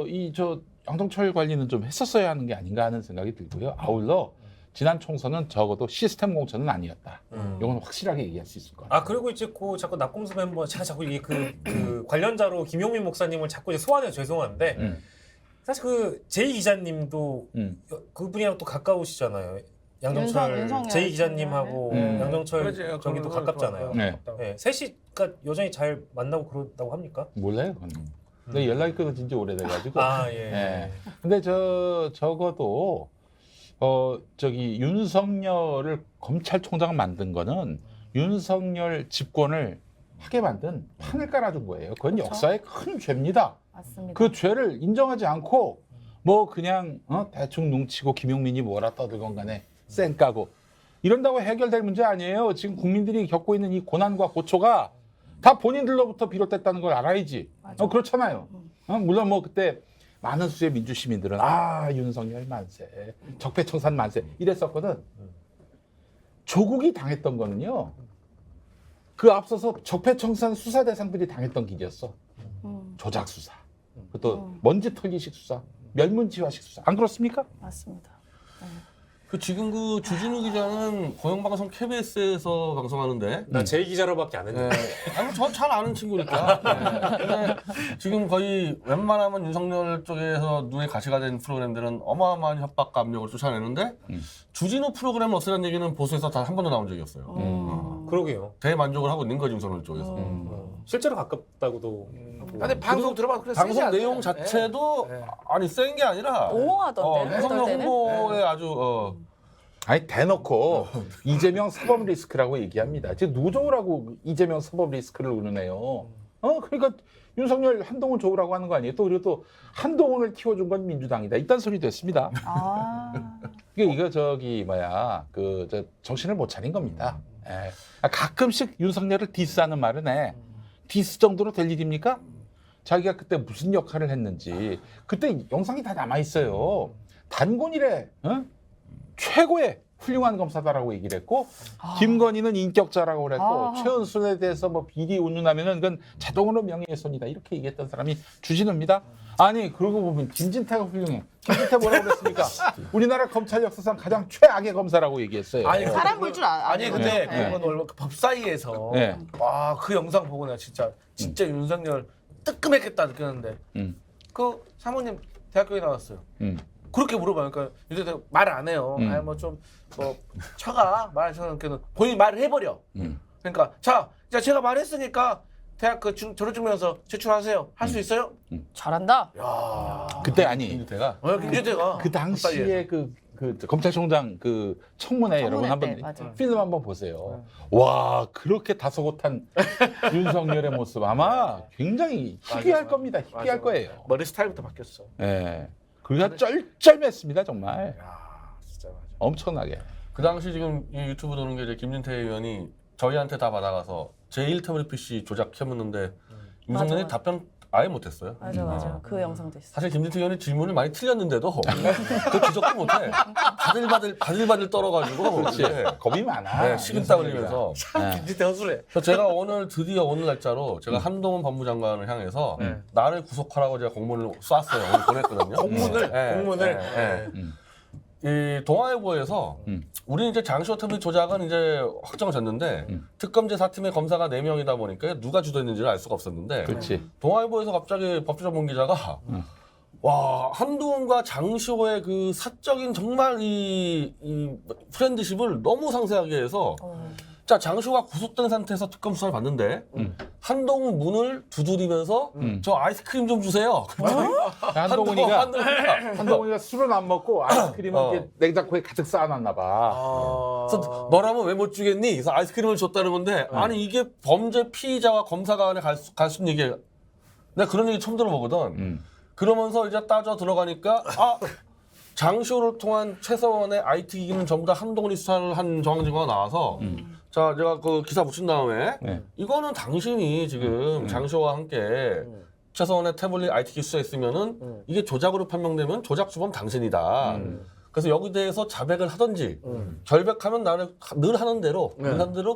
이 저 양정철 관리는 좀 했었어야 하는 게 아닌가 하는 생각이 들고요. 아울러 지난 총선은 적어도 시스템 공천은 아니었다. 이건 확실하게 얘기할 수 있을 것 같아요. 그리고 이제 그 자꾸 낙검수 멤버 제가 자꾸 이게 그 관련자로 김용민 목사님을 자꾸 이제 소환해서 죄송한데 사실 그 제이 기자님도 그분이랑 또 가까우시잖아요. 양정철 윤석열. 제이 기자님하고 양정철 그렇지, 저기도 그건 가깝잖아요. 네. 네. 셋이 그러니까 여전히 잘 만나고 그런다고 합니까? 몰라요, 그건. 근데 연락이 끊어진 지 오래돼가지고. 예. 예. 근데 적어도 저기 윤석열을 검찰총장 만든 거는 윤석열 집권을 하게 만든 판을 깔아준 거예요. 그건 그렇죠. 역사의 큰 죄입니다. 맞습니다. 그 죄를 인정하지 않고 뭐 그냥 대충 뭉치고 김용민이 뭐라 떠들건 간에 쌩 까고 이런다고 해결될 문제 아니에요. 지금 국민들이 겪고 있는 이 고난과 고초가 다 본인들로부터 비롯됐다는 걸 알아야지. 맞아. 그렇잖아요. 물론 뭐 그때 많은 수의 민주시민들은 윤석열 만세, 적폐청산 만세 이랬었거든. 조국이 당했던 거는요. 그 앞서서 적폐청산 수사 대상들이 당했던 길이었어. 조작 수사, 또 먼지 털기식 수사, 멸문지화식 수사. 안 그렇습니까? 맞습니다. 그 지금 그 주진우 기자는 공영방송 KBS에서 방송하는데 나 제이 기자로밖에 안 했는데. 아니 저 잘 아는 친구니까. 근데 지금 거의 웬만하면 윤석열 쪽에서 눈에 가시가 된 프로그램들은 어마어마한 협박과 압력을 쫓아내는데 주진우 프로그램을 없애는 얘기는 보수에서 단 한 번도 나온 적이 없어요. 그러게요. 대만족을 하고 있는 거지 윤석열 쪽에서. 실제로 가깝다고도. 근데 방송 들어봐도 그래 방송 세지 않아요. 내용 자체도 아니 센 게 아니라 옹호하던데. 윤석열 어떨 때는? 홍보에 아주 아니 대놓고 이재명 사법 리스크라고 얘기합니다. 지금 누구 좋으라고 이재명 사법 리스크를 우르네요. 그러니까 윤석열 한동훈 좋으라고 하는 거 아니에요? 또 그리고 또 한동훈을 키워준 건 민주당이다. 이딴 소리도 했습니다. 이거 저기 뭐야 저 정신을 못 차린 겁니다. 예. 가끔씩 윤석열을 디스하는 말은 해. 디스 정도로 될 일입니까? 자기가 그때 무슨 역할을 했는지 그때 영상이 다 남아 있어요. 단곤이래. 최고의 훌륭한 검사다라고 얘기를 했고 김건희는 인격자라고 그랬고 최은순에 대해서 뭐 비리 운운하면은 그건 자동으로 명예훼손이다 이렇게 얘기했던 사람이 주진우입니다. 아니 그러고 보면 김진태가 훌륭해. 김진태 뭐라고 그랬습니까? 우리나라 검찰 역사상 가장 최악의 검사라고 얘기했어요. 아니, 사람 볼 줄 아니 근데 네. 그건 얼마 법 사이에서 네. 와 그 영상 보고 내가 진짜 윤석열 뜨끔했겠다 느꼈는데 그 사모님 대학교에 나왔어요. 그렇게 물어봐요. 그러니까 요새 말을 안 해요. 아니 뭐 좀 뭐 처가 말을 저는 본인 말을 해버려. 그러니까 자 제가 말했으니까 대학 그 졸업 증명서 제출하세요. 할 수 있어요? 잘한다. 야 그때 아니 김진태가 김진태가 그 당시에 그 검찰총장 그 청문회 여러분 한번 때, 맞아. 필름 한번 보세요. 와 그렇게 다소곳한 윤석열의 모습 아마 굉장히 희귀할 겁니다. 희귀할 거예요. 머리 스타일부터 바뀌었어. 예. 그가 쩔쩔맸습니다 정말. 야 진짜 맞아. 엄청나게. 그 당시 지금 이 유튜브 도는 게 이제 김진태 의원이 저희한테 다 받아가서 제1태블릿 조작 혐의했는데 윤석열이 맞아. 답변 아예 못했어요. 맞아. 그 영상도 있어. 사실 김진태 의원이 질문을 많이 틀렸는데도 그 지적도 못해. 바들바들 떨어가지고 그렇지. 네. 겁이 많아. 식은땀 흘리면서. 김진태 허술해. 그래서 제가 드디어 오늘 날짜로 제가 한동훈 법무장관을 향해서 나를 구속하라고 제가 공문을 쐈어요. 오늘 보냈거든요. 공문을? 네, 공문을? 네, 네. 이 동아일보에서 우리 이제 장시호 태블릿 조작은 이제 확정졌는데 특검제 4팀의 검사가 4명이다 보니까 누가 주도했는지를 알 수가 없었는데 그렇지. 동아일보에서 갑자기 법조전문 기자가 와, 한동훈과 장시호의 그 사적인 정말 이 프렌드십을 너무 상세하게 해서 자, 장시호가 구속된 상태에서 특검 수사를 받는데 한동훈 문을 두드리면서 저 아이스크림 좀 주세요. 한동훈이가 술은 안 먹고 아이스크림은 이렇게 냉장고에 가득 쌓아놨나 봐. 그래서 너라면 왜 못 주겠니? 그래서 아이스크림을 줬다는 건데 아니 이게 범죄 피의자와 검사가 간에 갈 수 있는 얘기 내가 그런 얘기 처음 들어보거든. 그러면서 이제 따져 들어가니까 장시호를 통한 최서원의 IT 기기는 전부 다 한동훈이 수사를 한 정황 증거가 나와서 자 제가 그 기사 붙인 다음에 이거는 당신이 지금 장시호와 함께 최서원의 태블릿 IT 기기 수사했으면은 이게 조작으로 판명되면 조작 주범 당신이다. 그래서 여기 대해서 자백을 하든지 결백하면 나는 늘 하는 대로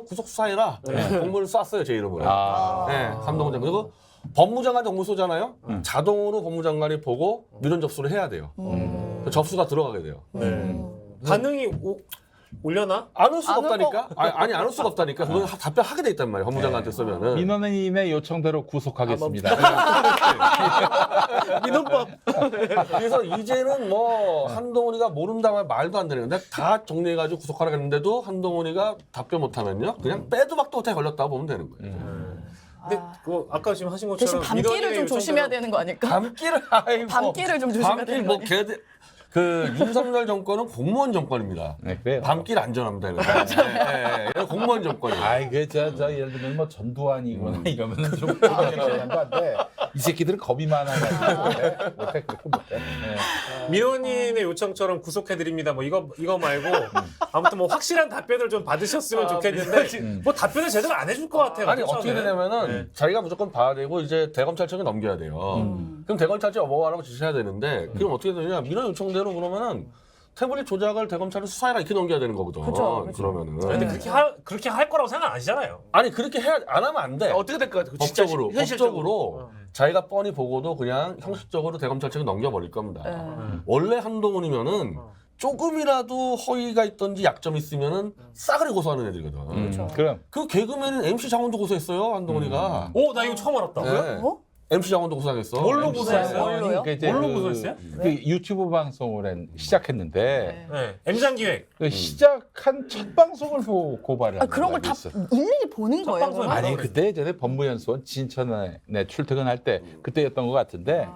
구속 수사해라. 공문을 쐈어요 제 이름으로. 한동훈 장관. 그리고 법무장관 정무소잖아요. 자동으로 법무장관이 보고 민원 접수를 해야 돼요. 접수가 들어가게 돼요. 반응이 올려나? 안 올 수가 없다니까? 아니 안 올 수가 없다니까. 그건 답변하게 돼 있단 말이에요. 법무장관한테 쓰면은. 민원인의 요청대로 구속하겠습니다. 민원법. 그래서 이제는 뭐 한동훈이가 모른다면 말도 안 되는데 다 정리해가지고 구속하라 했는데도 한동훈이가 답변 못하면요. 그냥 빼도 박도 못해 걸렸다고 보면 되는 거예요. 근데 그 아까 지금 하신 대신 것처럼 밤길을 좀 조심해야 되는 거 아닐까? 밤길을 아이고. 밤길을 좀 조심해야 밤길 되는 뭐 거 아니에요? 걔들 그 윤석열 정권은 공무원 정권입니다. 네, 그래요. 밤길 안전합니다. 이거. 네, 공무원 정권이에요. 아이 저 예를 들면 뭐 전두환이거나 이러면은 좀 말도 안 돼. 이 새끼들은 겁이 많아가지고 못해 그렇게 못해. 민원인의 요청처럼 구속해드립니다. 뭐 이거 말고 아무튼 뭐 확실한 답변을 좀 받으셨으면 좋겠는데 뭐 답변을 제대로 안 해줄 것 같아요. 아니 그쵸? 어떻게 되냐면은 자기가 무조건 봐야 되고 이제 대검찰청에 넘겨야 돼요. 그럼 대검찰청이 어머하라고 지시해야 되는데 그럼 어떻게 되냐? 민원 요청대로 그러면은 태블릿 조작을 대검찰에 수사해라 이렇게 넘겨야 되는 거거든. 그쵸. 그러면은. 근데 그렇게 할 거라고 생각 안 하시잖아요. 아니 그렇게 안 하면 안 돼. 어떻게 될 것 같아요? 법적으로 자기가 뻔히 보고도 그냥 형식적으로 대검찰청에 넘겨버릴 겁니다. 원래 한동훈이면은 조금이라도 허위가 있던지 약점이 있으면은 싸그리 고소하는 애들이거든. 그럼 그 개그맨은 MC 장원도 고소했어요 한동훈이가. 나 이거 처음 알았다. 네. MC 장원도 고소당했어. 뭘로 고소했어요? 뭘로요? 뭘로 고소했어요? 그 유튜브 방송을 시작했는데 네. M장기획. 그 시작한 첫 방송을 보고 고발을 한 그런 걸 다 일일이 보는 거예요? 방송에 그러면? 아니 그때 예전에 법무연수원 진천에 출퇴근할 때 그때였던 것 같은데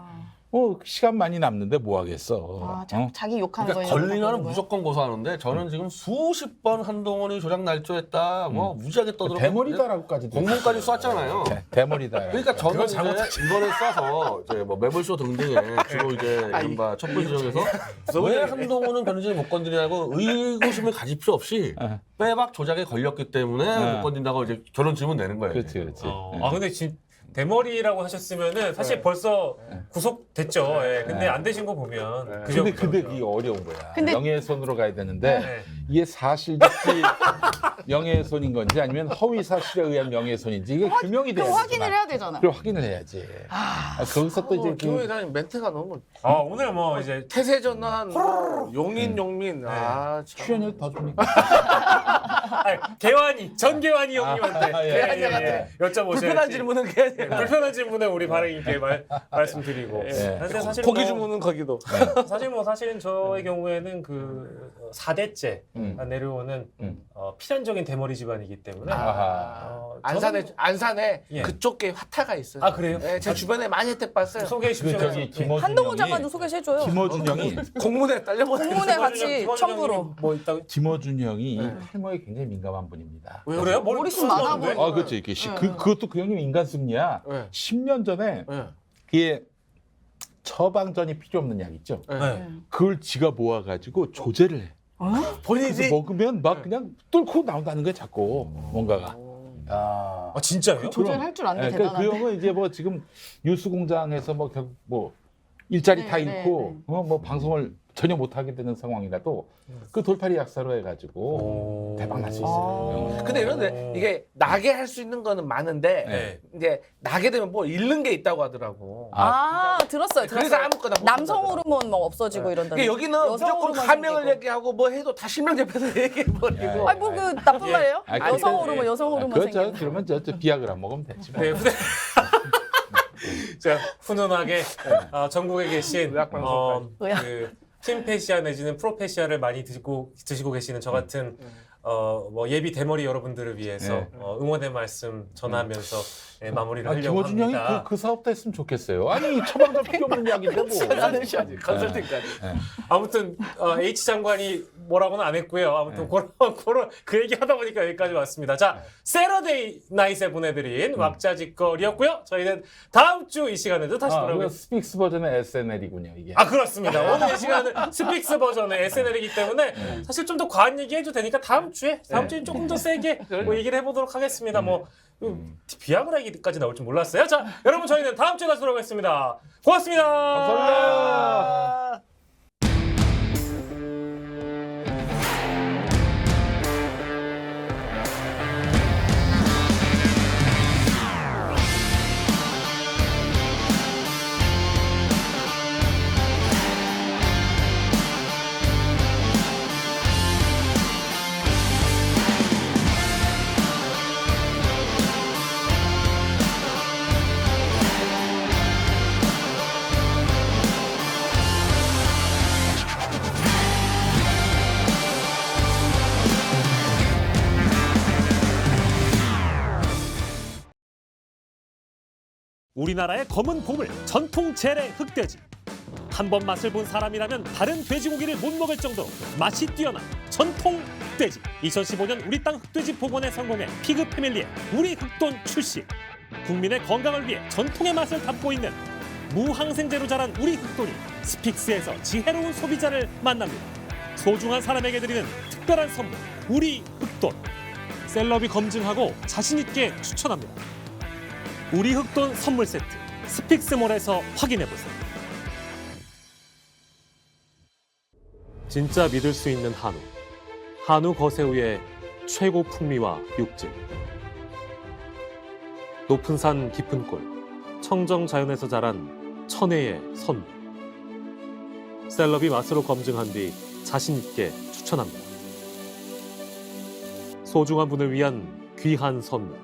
시간 많이 남는데 뭐 하겠어. 자기 욕하는 그러니까 거예요. 걸리면 무조건 고소하는데 저는 지금 수십 번 한동훈이 조작 날조했다 뭐 무지하게 떠들어. 대머리다라고까지 공문까지 쐈잖아요. 대머리다. 그러니까 저는 이제 이번에 쏴서 이제 뭐 매블쇼 등등에 주로 이제 이른바 촛불 지역에서 왜 한동훈은 변호진을 못 건드리냐고 의구심을 가질 필요 없이 빼박 조작에 걸렸기 때문에 못 건든다고 이제 결론 지으면 되는 거예요. 그렇지. 근데 지금 대머리라고 하셨으면은 사실 벌써 구속됐죠. 근데 안 되신 거 보면. 근데 그게 어려운 거야. 근데- 명예훼손으로 가야 되는데 이게 사실적지 명예훼손인 건지 아니면 허위 사실에 의한 명예훼손인지 이게 규명이 돼야 그럼 확인을 해야 되잖아. 그럼 확인을 해야지. 거기서 또 이제 김호희 사님 멘트가 너무 오늘 뭐 이제 태세전환, 용인 용민. 참. 출연료 더 줍니까? 개환이 전개환이 형님한테 여쭤보셔야지. 불편한 질문은 해야 돼요. 불편한 질문에 우리 발행인께 말씀드리고. 근데 사실 고기 뭐, 주문은 거기도. 사실은 저의 경우에는 그 4대째 내려오는 필연적인 대머리 집안이기 때문에 안산에 예. 그쪽에 화타가 있어요. 그래요? 네, 제 주변에 많이 혜택 봤어요. 소개해 주십시오. 저기 김어준 한동훈 형이 장관도 소개해줘요. 김어준 형이 공문에 딸려보내. 공문에 같이 첨부로. 뭐 있다고? 김어준 형이 탈모에 굉장히 민감한 분입니다. 그래요? 머리숱 많아 보여. 그렇죠. 이게 그것도 그 형님 인간 승리야. 네. 10년 전에 네. 그게 처방전이 필요 없는 약 있죠. 네. 그걸 지가 모아가지고 조제를 해. 본인이 그래서 먹으면 막 그냥 뚫고 나온다는 거야 자꾸 뭔가가. 진짜요? 조절할 줄 아는 게 그러니까 그 대단한데. 형은 이제 뭐 지금 뉴스공장에서 뭐 결국 뭐 일자리 다 네, 잃고 뭐 방송을 전혀 못 하게 되는 상황이라도 그 돌팔이 약사로 해가지고 대박 날 수 있어요. 근데 이런데 이게 나게 할 수 있는 거는 많은데 네. 이제 나게 되면 뭐 잃는 게 있다고 하더라고. 들었어요. 그래서 아무거나 못 남성 한다더라고. 호르몬 뭐 없어지고 이런다. 그러니까 여기는 무조건 가명을 얘기하고 뭐 해도 다 실명제표에서 얘기해버리고. 아니 뭐 그 나쁜 말이에요? 아니, 여성 근데- 호르몬, 여성 호르몬 그렇죠. 생기는. 그러면 저 비아그라 먹으면 되지 뭐. 네. 자, 훈훈하게 전국에 계신 의학방송까지. 그 팀페시아 내지는 프로페시아를 많이 드시고 계시는 저 같은 뭐 예비 대머리 여러분들을 위해서 응원의 말씀 전하면서 마무리를 하려고 김어준 형이 합니다. 그 사업도 했으면 좋겠어요. 아니 처방전 필요 없는 약인데 뭐. 컨설팅까지. 아무튼 H 장관이 뭐라고는 안 했고요. 아무튼 그런 그 얘기 하다 보니까 여기까지 왔습니다. 자, 세러데이 나잇에 보내드린 왁자지껄이었고요. 저희는 다음 주 이 시간에도 다시 이거 돌아오겠습니다. 스픽스 버전의 SNL이군요 이게. 그렇습니다. 오늘 이 시간은 스픽스 버전의 SNL이기 때문에 사실 좀 더 과한 얘기 해도 되니까 다음 주에 조금 더 세게 뭐 얘기를 해보도록 하겠습니다. 뭐 비아그라 얘기까지 나올 줄 몰랐어요. 자, 여러분 저희는 다음 주에 다시 돌아오겠습니다. 고맙습니다. 감사합니다. 우리나라의 검은 보물 전통 재래 흑돼지. 한 번 맛을 본 사람이라면 다른 돼지고기를 못 먹을 정도로 맛이 뛰어난 전통 흑돼지. 2015년 우리 땅 흑돼지 복원에 성공해 피그 패밀리의 우리 흑돈 출시. 국민의 건강을 위해 전통의 맛을 담고 있는 무항생제로 자란 우리 흑돈이 스픽스에서 지혜로운 소비자를 만납니다. 소중한 사람에게 드리는 특별한 선물 우리 흑돈. 셀럽이 검증하고 자신 있게 추천합니다. 우리 흑돈 선물 세트 스픽스몰에서 확인해보세요. 진짜 믿을 수 있는 한우. 한우 거새우의 최고 풍미와 육질. 높은 산 깊은 골. 청정 자연에서 자란 천혜의 선물. 셀럽이 맛으로 검증한 뒤 자신 있게 추천합니다. 소중한 분을 위한 귀한 선물.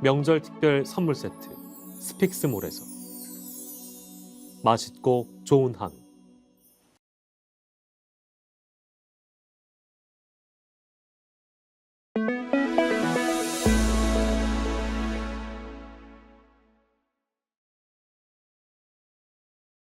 명절 특별 선물 세트 스픽스몰에서 맛있고 좋은 한우.